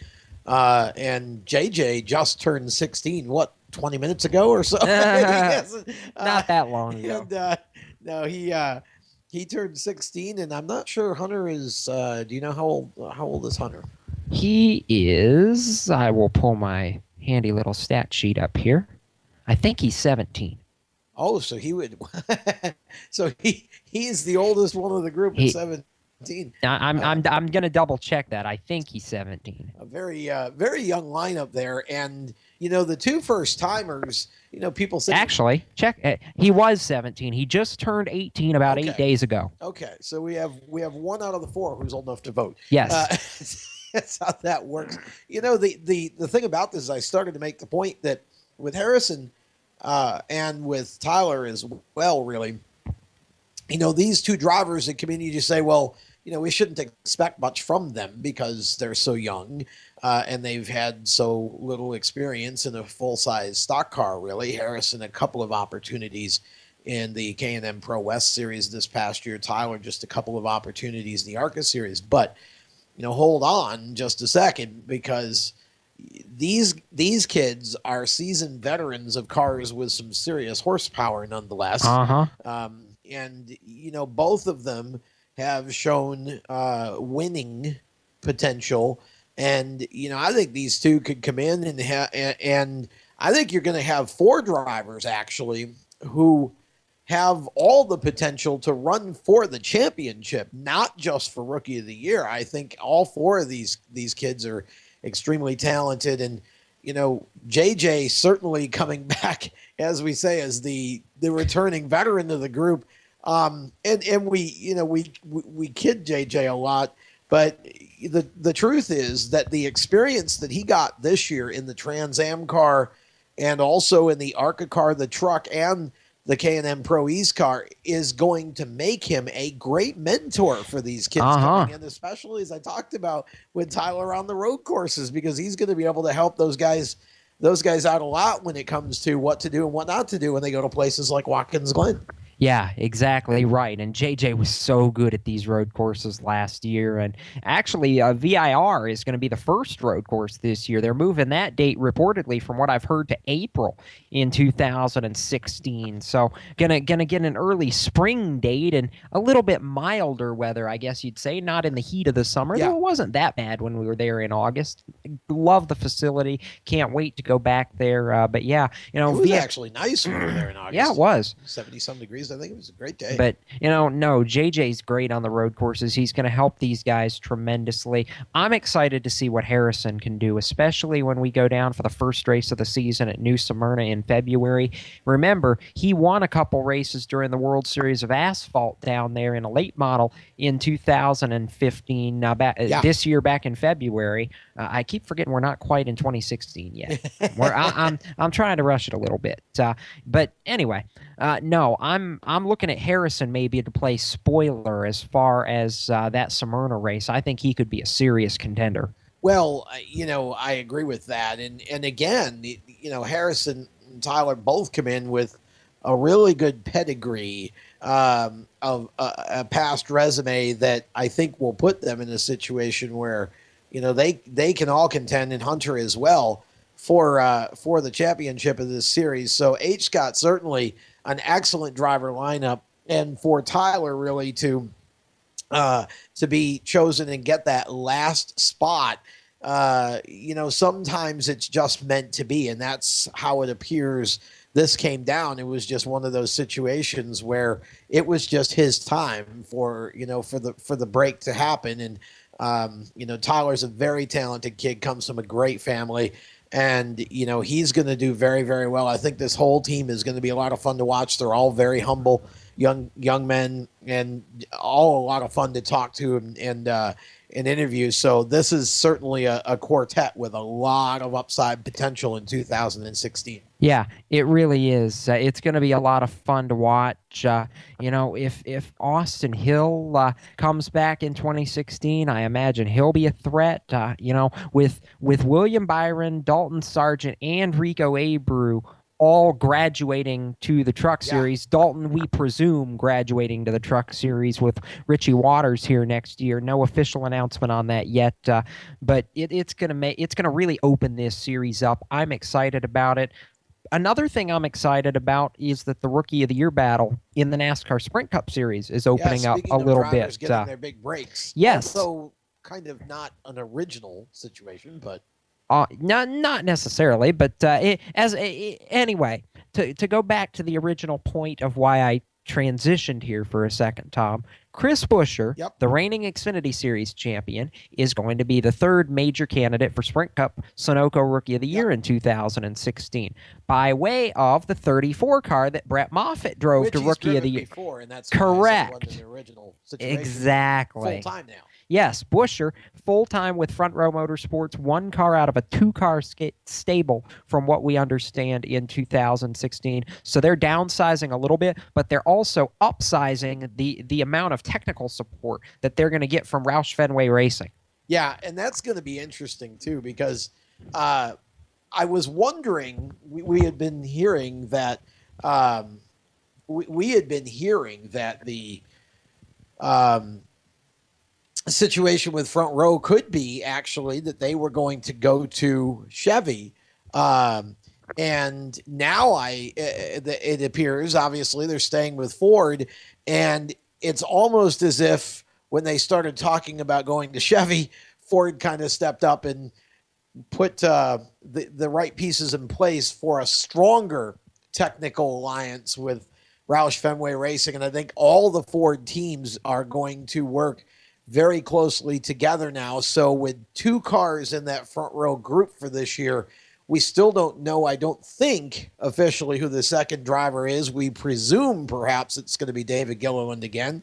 and JJ just turned 16. What 20 minutes ago or so. Not that long ago. And no, he turned 16, and I'm not sure Hunter is. Do you know how old is Hunter? He is. I will pull my handy little stat sheet up here. I think he's 17. Oh, so he would. So he's the oldest one of the group at 17. I'm going to double check that. I think he's 17. A very young lineup there, and the two first timers. People say actually check. He was 17. He just turned 18 about 8 days ago. Okay, so we have one out of the four who's old enough to vote. Yes, that's how that works. The thing about this is I started to make the point that with Harrison and with Tyler as well, really, these two drivers that come in, you just say, well, we shouldn't expect much from them because they're so young and they've had so little experience in a full-size stock car, really. Harrison, a couple of opportunities in the K&M Pro West Series this past year. Tyler, just a couple of opportunities in the ARCA Series. But, hold on just a second, because these kids are seasoned veterans of cars with some serious horsepower nonetheless. And, both of them have shown winning potential. And, I think these two could come in and I think you're going to have four drivers actually who have all the potential to run for the championship, not just for Rookie of the Year. I think all four of these kids are extremely talented. And, JJ certainly coming back, as we say, as the returning veteran of the group. And we kid JJ a lot, but the truth is that the experience that he got this year in the Trans Am car and also in the ARCA car, the truck, and the K&M Pro East car is going to make him a great mentor for these kids coming in, especially as I talked about with Tyler on the road courses, because he's going to be able to help those guys out a lot when it comes to what to do and what not to do when they go to places like Watkins Glen. Yeah, exactly right. And JJ was so good at these road courses last year. And actually, VIR is going to be the first road course this year. They're moving that date reportedly, from what I've heard, to April in 2016. So gonna get an early spring date and a little bit milder weather, I guess you'd say. Not in the heat of the summer, though it wasn't that bad when we were there in August. Love the facility. Can't wait to go back there. But yeah, it was actually nice when we were there in August. Yeah, it was 70-some degrees. I think it was a great day. But, no, JJ's great on the road courses. He's going to help these guys tremendously. I'm excited to see what Harrison can do, especially when we go down for the first race of the season at New Smyrna in February. Remember, he won a couple races during the World Series of Asphalt down there in a late model in 2015, this year back in February. I keep forgetting we're not quite in 2016 yet. I'm trying to rush it a little bit. But anyway, no, I'm looking at Harrison maybe to play spoiler as far as that Smyrna race. I think he could be a serious contender. Well, I agree with that. And again, Harrison and Tyler both come in with a really good pedigree of a past resume that I think will put them in a situation where, they can all contend, and Hunter as well, for the championship of this series. So H. Scott certainly an excellent driver lineup, and for Tyler really to be chosen and get that last spot, sometimes it's just meant to be, and that's how it appears. This came down. It was just one of those situations where it was just his time for the break to happen. And Tyler's a very talented kid, comes from a great family. And, he's going to do very, very well. I think this whole team is going to be a lot of fun to watch. They're all very humble young men and all a lot of fun to talk to and interview. So this is certainly a quartet with a lot of upside potential in 2016. Yeah, it really is. It's going to be a lot of fun to watch. If Austin Hill comes back in 2016, I imagine he'll be a threat. With William Byron, Dalton Sargent, and Rico Abreu all graduating to the Truck Series. Dalton, we presume, graduating to the Truck Series with Richie Waters here next year. No official announcement on that yet, but it's gonna really open this series up. I'm excited about it. Another thing I'm excited about is that the Rookie of the Year battle in the NASCAR Sprint Cup Series is opening up a little bit. Getting their big breaks. Yes. Also, kind of not an original situation, but not necessarily, but anyway, to go back to the original point of why I transitioned here for a second, Tom. Chris Buescher, the reigning Xfinity Series champion, is going to be the third major candidate for Sprint Cup Sunoco Rookie of the Year in 2016 by way of the 34 car that Brett Moffitt drove to Rookie of the Year. Before, and that's correct. The original situation. Exactly. Full time now. Yes, Buescher, full-time with Front Row Motorsports, one car out of a two-car stable from what we understand in 2016. So they're downsizing a little bit, but they're also upsizing the amount of technical support that they're going to get from Roush Fenway Racing. Yeah, and that's going to be interesting, too, because I was wondering, we had been hearing that the situation with Front Row could be actually that they were going to go to Chevy. And now it appears, obviously, they're staying with Ford. And it's almost as if when they started talking about going to Chevy, Ford kind of stepped up and put the right pieces in place for a stronger technical alliance with Roush Fenway Racing. And I think all the Ford teams are going to work very closely together now. So with two cars in that Front Row group for this year, we still don't know, I don't think, officially who the second driver is. We presume perhaps it's going to be David Gilliland again.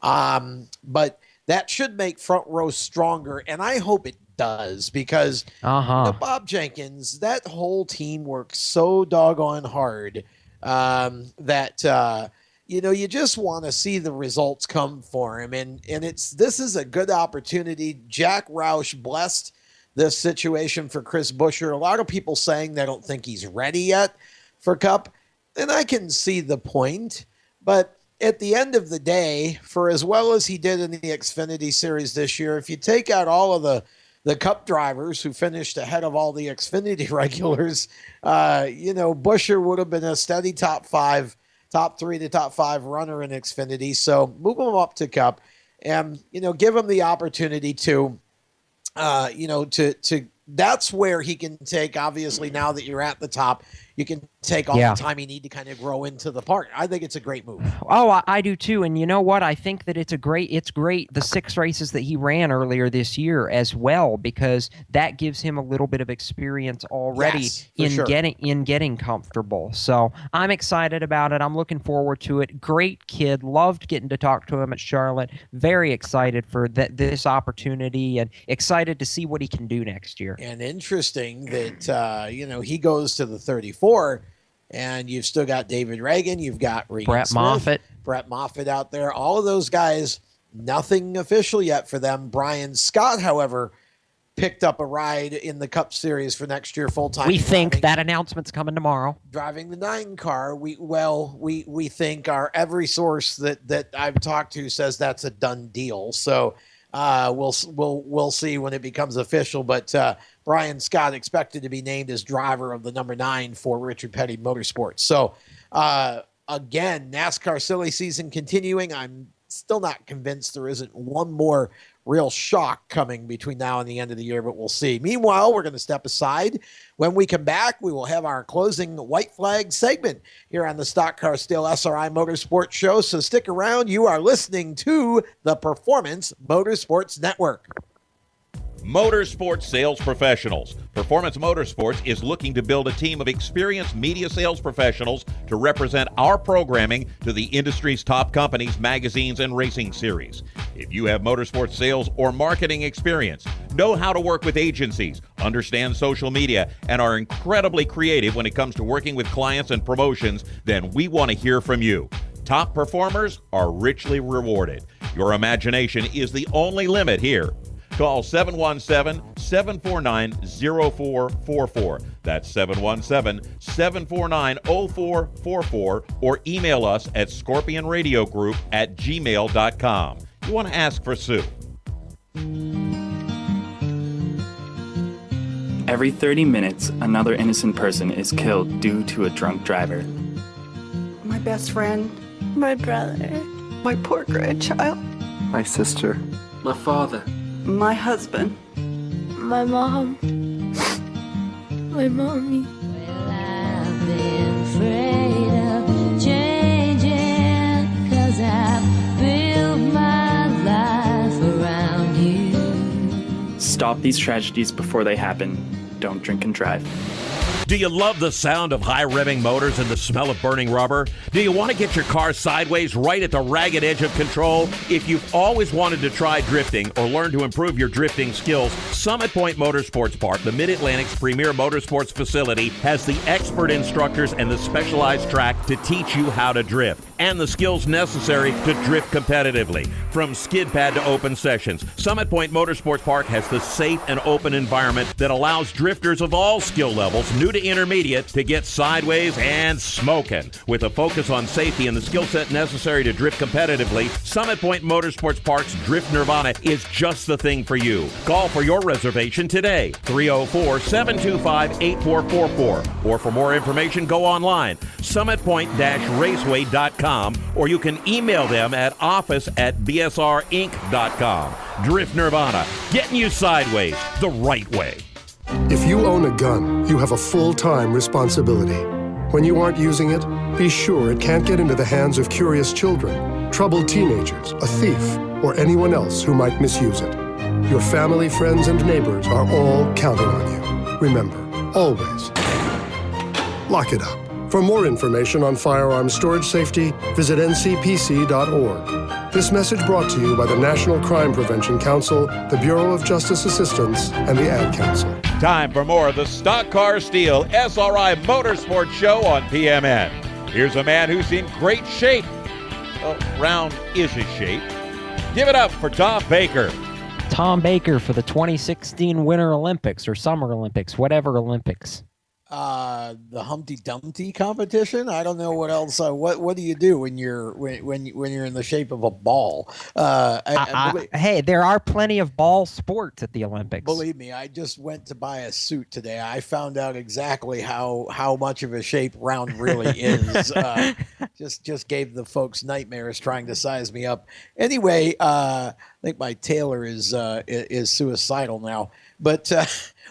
But that should make Front Row stronger, and I hope it does, because Bob Jenkins, that whole team works so doggone hard that you just want to see the results come for him. And this is a good opportunity. Jack Roush blessed this situation for Chris Buescher. A lot of people saying they don't think he's ready yet for Cup. And I can see the point. But at the end of the day, for as well as he did in the Xfinity Series this year, if you take out all of the Cup drivers who finished ahead of all the Xfinity regulars, Buescher would have been a steady top 3 to top 5 runner in Xfinity. So move him up to Cup and, give him the opportunity to, that's where he can take, obviously, now that you're at the top, you can take all the time you need to kind of grow into the part. I think it's a great move. Oh, I do too. And you know what? I think that it's great the 6 races that he ran earlier this year as well, because that gives him a little bit of experience already in getting comfortable. So I'm excited about it. I'm looking forward to it. Great kid. Loved getting to talk to him at Charlotte. Very excited for this opportunity and excited to see what he can do next year. And interesting that, he goes to the 34. And you've still got David Reagan. You've got Regan Brett Smith, Brett Moffitt out there. All of those guys, nothing official yet for them. Brian Scott, however, picked up a ride in the Cup Series for next year full-time. We think that announcement's coming tomorrow. Driving the 9 car. We think every source that I've talked to says that's a done deal. So we'll see when it becomes official. But Brian Scott expected to be named as driver of the number 9 for Richard Petty Motorsports. So, again, NASCAR silly season continuing. I'm still not convinced there isn't one more real shock coming between now and the end of the year, but we'll see. Meanwhile, we're going to step aside. When we come back, we will have our closing white flag segment here on the Stock Car Steel SRI Motorsports Show. So stick around. You are listening to the Performance Motorsports Network. Motorsports sales professionals. Performance Motorsports is looking to build a team of experienced media sales professionals to represent our programming to the industry's top companies, magazines, and racing series. If you have motorsports sales or marketing experience, know how to work with agencies, understand social media, and are incredibly creative when it comes to working with clients and promotions, then we want to hear from you. Top performers are richly rewarded. Your imagination is the only limit here. Call 717-749-0444. That's 717-749-0444, or email us at scorpionradiogroup@gmail.com. You want to ask for Sue. Every 30 minutes, another innocent person is killed due to a drunk driver. My best friend. My brother. My poor grandchild. My sister. My father. My husband. My mom. My mommy. Well, I've been afraid of changing, 'cause I've built my life around you. Stop these tragedies before they happen. Don't drink and drive. Do you love the sound of high revving motors and the smell of burning rubber? Do you want to get your car sideways right at the ragged edge of control? If you've always wanted to try drifting or learn to improve your drifting skills, Summit Point Motorsports Park, the Mid-Atlantic's premier motorsports facility, has the expert instructors and the specialized track to teach you how to drift and the skills necessary to drift competitively. From skid pad to open sessions, Summit Point Motorsports Park has the safe and open environment that allows drifters of all skill levels, new to intermediate, to get sideways and smoking. With a focus on safety and the skill set necessary to drift competitively, Summit Point Motorsports Park's Drift Nirvana is just the thing for you. Call for your reservation today, 304-725-8444. Or for more information, go online, summitpoint-raceway.com, or you can email them at office@bsrinc.com. Drift Nirvana, getting you sideways the right way. If you own a gun, you have a full-time responsibility. When you aren't using it, be sure it can't get into the hands of curious children, troubled teenagers, a thief, or anyone else who might misuse it. Your family, friends, and neighbors are all counting on you. Remember, always, lock it up. For more information on firearms storage safety, visit ncpc.org. This message brought to you by the National Crime Prevention Council, the Bureau of Justice Assistance, and the Ad Council. Time for more of the Stock Car Steel SRI Motorsports Show on PMN. Here's a man who's in great shape. Round-ish shape. Give it up for Tom Baker. Tom Baker for the 2016 Winter Olympics or Summer Olympics, whatever Olympics. The Humpty Dumpty competition. I don't know what else. What do you do when you're in the shape of a ball? Hey, there are plenty of ball sports at the Olympics. Believe me, I just went to buy a suit today. I found out exactly how much of a shape round really is. Just gave the folks nightmares trying to size me up. Anyway, I think my tailor is suicidal now. But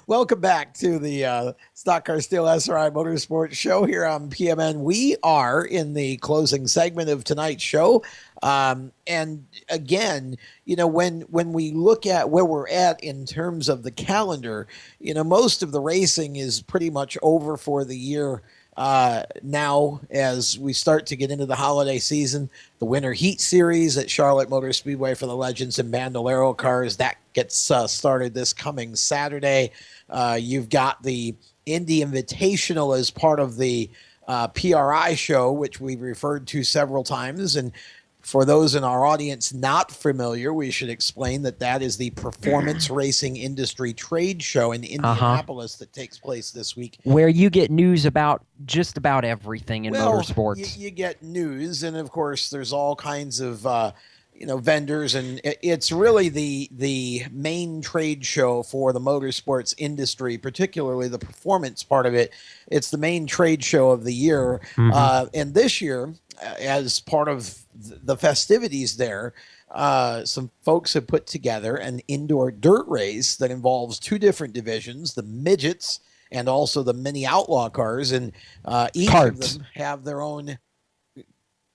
welcome back to the Stock Car Steel SRI Motorsports Show here on PMN. We are in the closing segment of tonight's show. And again, when we look at where we're at in terms of the calendar, most of the racing is pretty much over for the year. Now, as we start to get into the holiday season, the Winter Heat Series at Charlotte Motor Speedway for the Legends and Bandolero cars, that gets started this coming Saturday. You've got the Indy Invitational as part of the PRI show, which we've referred to several times. And for those in our audience not familiar, we should explain that is the performance racing industry trade show in Indianapolis that takes place this week. Where you get news about just about everything in motorsports. You get news, and of course, there's all kinds of vendors, and it's really the main trade show for the motorsports industry, particularly the performance part of it. It's the main trade show of the year, and this year, as part of the festivities there, some folks have put together an indoor dirt race that involves two different divisions, the midgets and also the mini outlaw cars, and each of them have their own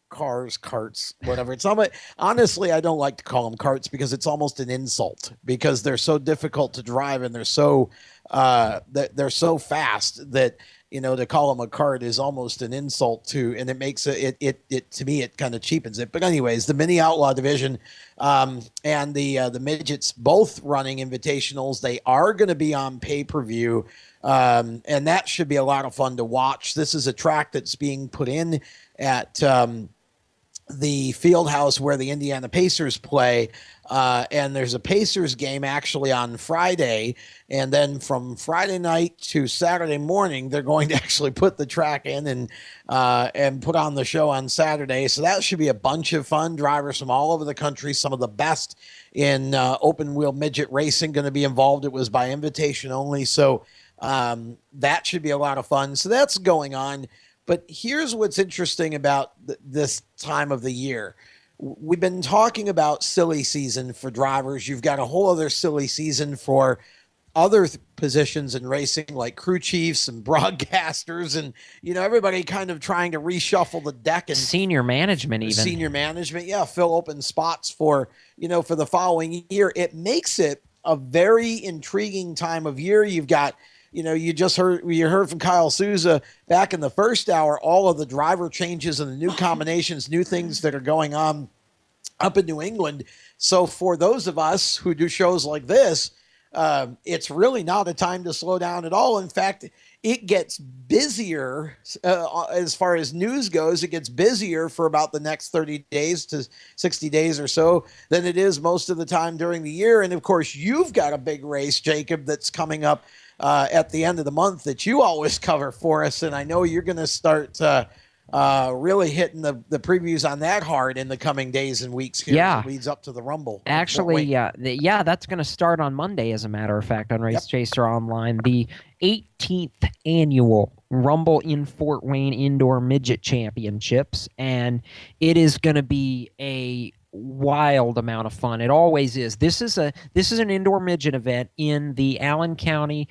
carts, whatever. It's not, honestly, I don't like to call them carts because it's almost an insult, because they're so difficult to drive and they're so fast that to call them a cart is almost an insult to, and it makes it to me, it kind of cheapens it. But anyways, the mini outlaw division and the midgets both running invitationals. They are going to be on pay-per-view. And that should be a lot of fun to watch. This is a track that's being put in at the field house where the Indiana Pacers play. And there's a Pacers game actually on Friday. And then from Friday night to Saturday morning, they're going to actually put the track in and put on the show on Saturday. So that should be a bunch of fun. Drivers from all over the country, some of the best in open wheel midget racing, going to be involved. It was by invitation only. So That should be a lot of fun. So that's going on. But here's what's interesting about this time of the year. We've been talking about silly season for drivers. You've got a whole other silly season for other positions in racing, like crew chiefs and broadcasters, and everybody kind of trying to reshuffle the deck, and senior management, fill open spots for for the following year. It makes it a very intriguing time of year. You've got you heard from Kyle Souza back in the first hour, all of the driver changes and the new combinations, new things that are going on up in New England. So for those of us who do shows like this, it's really not a time to slow down at all. In fact, it gets busier as far as news goes. It gets busier for about the next 30 days to 60 days or so than it is most of the time during the year. And of course, you've got a big race, Jacob, that's coming up at the end of the month that you always cover for us. And I know you're going to start really hitting the previews on that hard in the coming days and weeks here as it leads up to the Rumble. Actually, that's going to start on Monday, as a matter of fact, on Race Chaser Online. The 18th annual Rumble in Fort Wayne Indoor Midget Championships, and it is going to be a wild amount of fun. It always is. This is an indoor midget event in the Allen County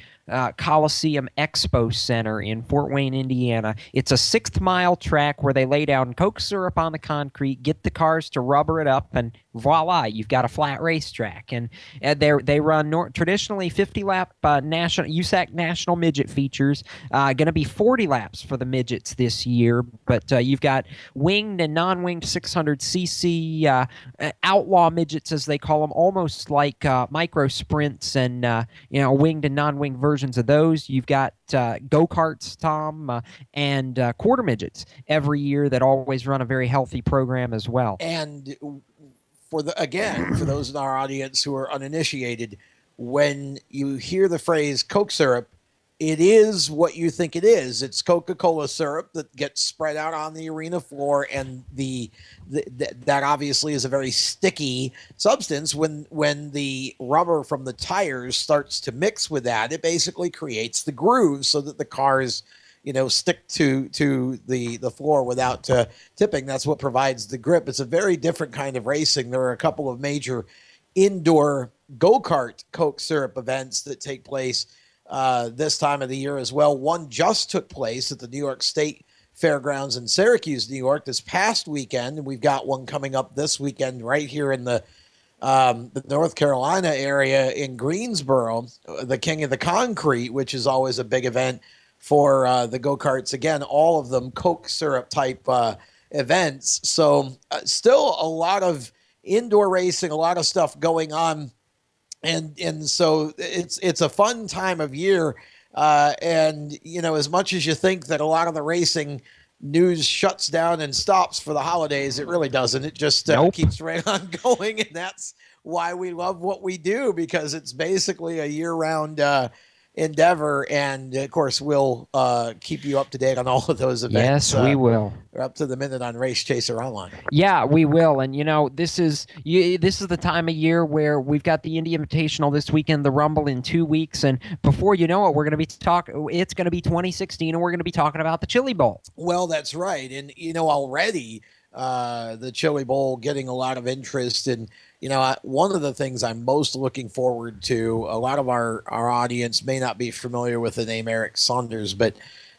Coliseum Expo Center in Fort Wayne, Indiana. It's a 6th-mile track where they lay down Coke syrup on the concrete, get the cars to rubber it up, and voila, you've got a flat racetrack. And they run traditionally 50-lap USAC National Midget features. Going to be 40 laps for the midgets this year, but you've got winged and non-winged 600cc outlaw midgets, as they call them, almost like micro sprints and winged and non-winged versions of those. You've got go-karts, Tom, and quarter midgets every year that always run a very healthy program as well. And for those in our audience who are uninitiated, when you hear the phrase Coke syrup, it is what you think it is. It's Coca-Cola syrup that gets spread out on the arena floor, and that obviously is a very sticky substance. When the rubber from the tires starts to mix with that, it basically creates the grooves so that the cars stick to the floor without tipping. That's what provides the grip. It's a very different kind of racing. There are a couple of major indoor go-kart Coke syrup events that take place this time of the year as well. One just took place at the New York State Fairgrounds in Syracuse, New York, this past weekend. And we've got one coming up this weekend right here in the North Carolina area in Greensboro, the King of the Concrete, which is always a big event for the go-karts. Again, all of them Coke syrup type events. So still a lot of indoor racing, a lot of stuff going on. And so it's a fun time of year. And, as much as you think that a lot of the racing news shuts down and stops for the holidays, it really doesn't. It just keeps right on going. And that's why we love what we do, because it's basically a year-round endeavor. And of course, we'll keep you up to date on all of those events. Yes, we will. We're up to the minute on Race Chaser Online. Yeah, we will. And this is the time of year where we've got the Indy Invitational this weekend, the Rumble in 2 weeks, and before you know it, we're going to be it's going to be 2016, and we're going to be talking about the Chili Bowl. Well, that's right. And already the Chili Bowl getting a lot of interest. And one of the things I'm most looking forward to, a lot of our audience may not be familiar with the name Eric Saunders, but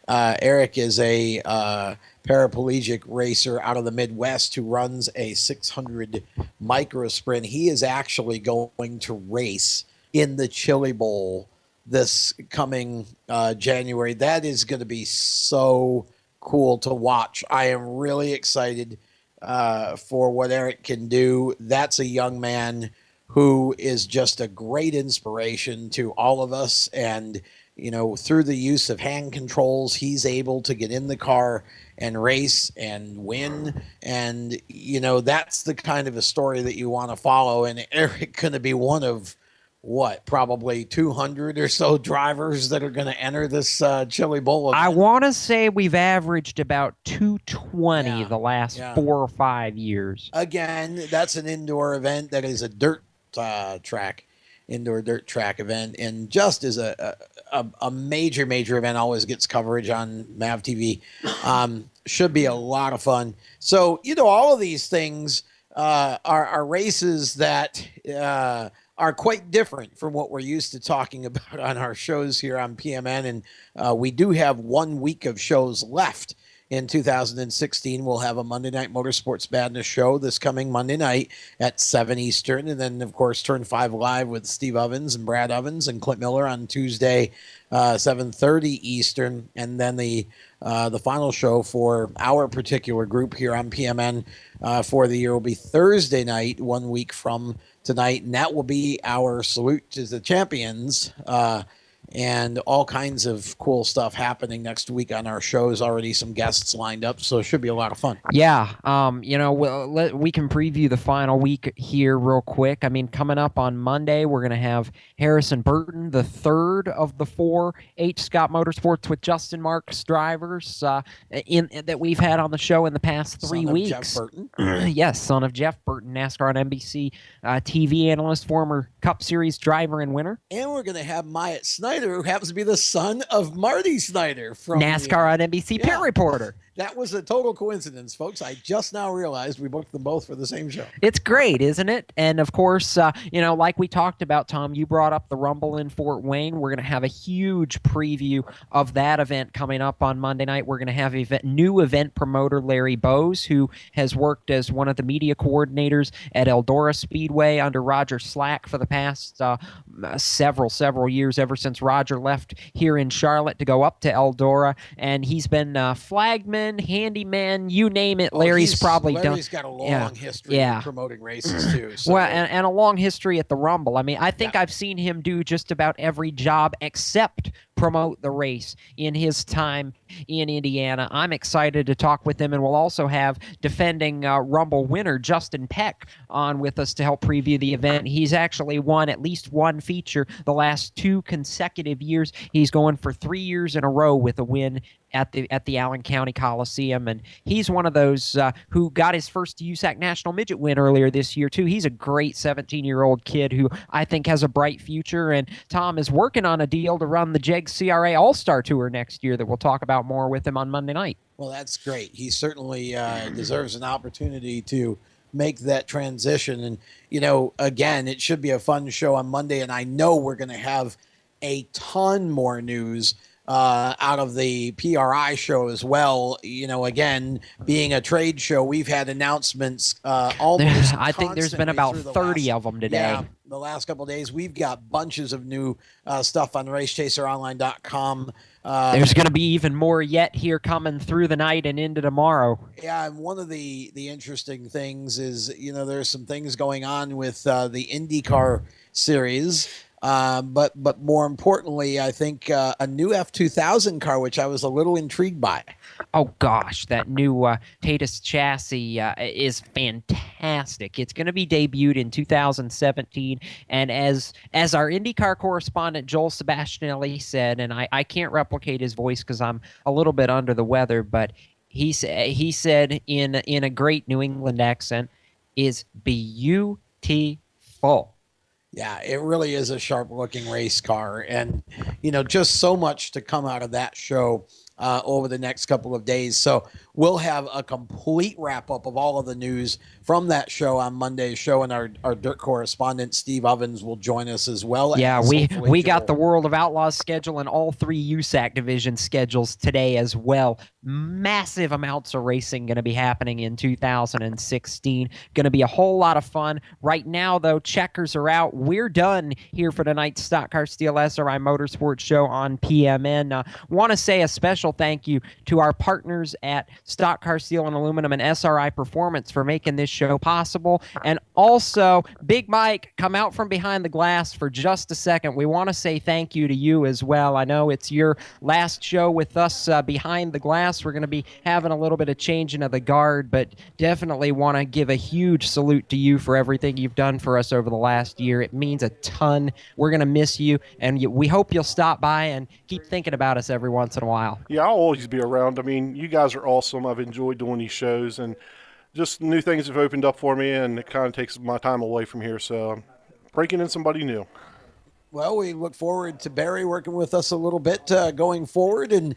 Eric is a paraplegic racer out of the Midwest who runs a 600 micro sprint. He is actually going to race in the Chili Bowl this coming January. That is going to be so cool to watch. I am really excited for what Eric can do. That's a young man who is just a great inspiration to all of us. And, through the use of hand controls, he's able to get in the car and race and win. And, that's the kind of a story that you want to follow. And Eric going to be one of probably 200 or so drivers that are going to enter this Chili Bowl event. I want to say we've averaged about 220 the last 4 or 5 years. Again, that's an indoor event that is a dirt track. indoor dirt track event, and just as a major event, always gets coverage on MAV TV. Should be a lot of fun. So, all of these things are races that are quite different from what we're used to talking about on our shows here on PMN. And we do have 1 week of shows left in 2016. We'll have a Monday Night Motorsports Madness show this coming Monday night at 7 Eastern. And then, of course, Turn 5 Live with Steve Ovens and Brad Ovens and Clint Miller on Tuesday, 7:30 Eastern. And then the final show for our particular group here on PMN for the year will be Thursday night, 1 week from tonight. And that will be our salute to the champions. And all kinds of cool stuff happening next week on our shows. Already some guests lined up, so it should be a lot of fun. Yeah, we can preview the final week here real quick. I mean, coming up on Monday, we're going to have Harrison Burton, the third of the 4 H. Scott Motorsports with Justin Marks drivers that we've had on the show in the past 3 weeks. Jeff Burton. Yes, son of Jeff Burton, NASCAR and NBC TV analyst, former Cup Series driver and winner. And we're going to have Myatt Snyder, who happens to be the son of Marty Snyder from NASCAR on NBC pit reporter. That was a total coincidence, folks. I just now realized we booked them both for the same show. It's great, isn't it? And, of course, like we talked about, Tom, you brought up the Rumble in Fort Wayne. We're going to have a huge preview of that event coming up on Monday night. We're going to have new event promoter Larry Bowes, who has worked as one of the media coordinators at Eldora Speedway under Roger Slack for the past several years, ever since Roger left here in Charlotte to go up to Eldora. And he's been flagman, handyman, you name it. Larry's got a long history of promoting races too. So. Well, and a long history at the Rumble. I mean, I think I've seen him do just about every job except promote the race in his time in Indiana. I'm excited to talk with him, and we'll also have defending Rumble winner Justin Peck on with us to help preview the event. He's actually won at least one feature the last 2 consecutive years. He's going for 3 years in a row with a win at the Allen County Coliseum, and he's one of those who got his first USAC National Midget win earlier this year too. He's a great 17-year-old kid who I think has a bright future, and Tom is working on a deal to run the JEGS CRA All-Star Tour next year that we'll talk about more with him on Monday night. Well, that's great. He certainly deserves an opportunity to make that transition. And, again, it should be a fun show on Monday, and I know we're going to have a ton more news out of the PRI show as well. Again, being a trade show, we've had announcements almost I think there's been about 30 of them today. Yeah, the last couple of days. We've got bunches of new stuff on racechaseronline.com. There's going to be even more yet here coming through the night and into tomorrow. Yeah, and one of the interesting things is, there's some things going on with the IndyCar series. But more importantly, I think a new F2000 car, which I was a little intrigued by. Oh gosh, that new Tatus chassis is fantastic. It's going to be debuted in 2017, and as our IndyCar correspondent Joel Sebastianelli said, and I can't replicate his voice because I'm a little bit under the weather, but he said in a great New England accent, is beautiful. Yeah, it really is a sharp-looking race car. And, just so much to come out of that show over the next couple of days. So we'll have a complete wrap-up of all of the news from that show on Monday's show, and our dirt correspondent, Steve Ovens, will join us as well. Yeah, we got the World of Outlaws schedule and all 3 USAC division schedules today as well. Massive amounts of racing going to be happening in 2016. Going to be a whole lot of fun. Right now, though, checkers are out. We're done here for tonight's Stock Car Steel SRI Motorsports show on PMN. Want to say a special thank you to our partners at Stock Car Steel and Aluminum and SRI Performance for making this show possible. And also, Big Mike, come out from behind the glass for just a second. We want to say thank you to you as well. I know it's your last show with us behind the glass. We're going to be having a little bit of changing of the guard, but definitely want to give a huge salute to you for everything you've done for us over the last year. It means a ton. We're going to miss you, and we hope you'll stop by and keep thinking about us every once in a while. Yeah, I'll always be around. I mean, you guys are awesome. I've enjoyed doing these shows, and just new things have opened up for me, and it kind of takes my time away from here, so I'm breaking in somebody new. Well, we look forward to Barry working with us a little bit going forward. And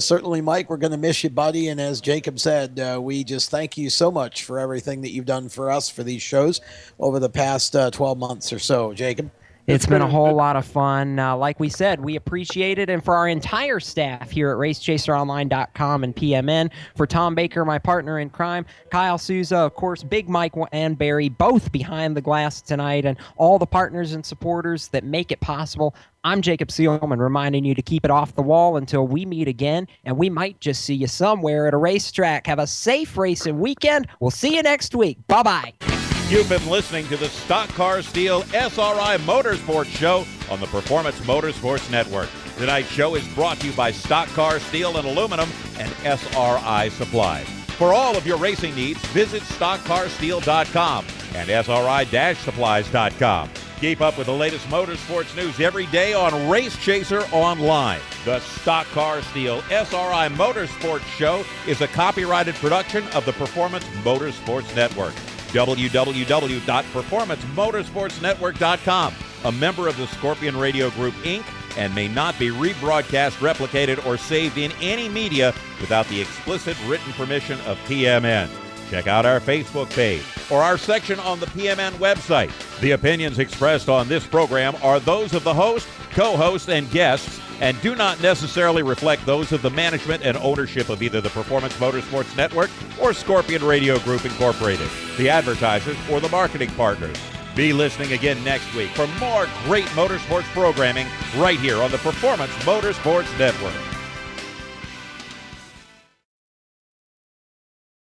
certainly, Mike, we're going to miss you, buddy. And as Jacob said, we just thank you so much for everything that you've done for us for these shows over the past 12 months or so. Jacob? It's been a whole lot of fun. Like we said, we appreciate it. And for our entire staff here at RaceChaserOnline.com and PMN, for Tom Baker, my partner in crime, Kyle Souza, of course, Big Mike and Barry, both behind the glass tonight, and all the partners and supporters that make it possible, I'm Jacob Seelman, reminding you to keep it off the wall until we meet again, and we might just see you somewhere at a racetrack. Have a safe racing weekend. We'll see you next week. Bye-bye. You've been listening to the Stock Car Steel SRI Motorsports Show on the Performance Motorsports Network. Tonight's show is brought to you by Stock Car Steel and Aluminum and SRI Supplies. For all of your racing needs, visit StockCarSteel.com and SRI-Supplies.com. Keep up with the latest motorsports news every day on Race Chaser Online. The Stock Car Steel SRI Motorsports Show is a copyrighted production of the Performance Motorsports Network. www.performancemotorsportsnetwork.com, a member of the Scorpion Radio Group, Inc., and may not be rebroadcast, replicated, or saved in any media without the explicit written permission of PMN. Check out our Facebook page or our section on the PMN website. The opinions expressed on this program are those of the host, co-host, and guests, and do not necessarily reflect those of the management and ownership of either the Performance Motorsports Network or Scorpion Radio Group Incorporated, the advertisers, or the marketing partners. Be listening again next week for more great motorsports programming right here on the Performance Motorsports Network.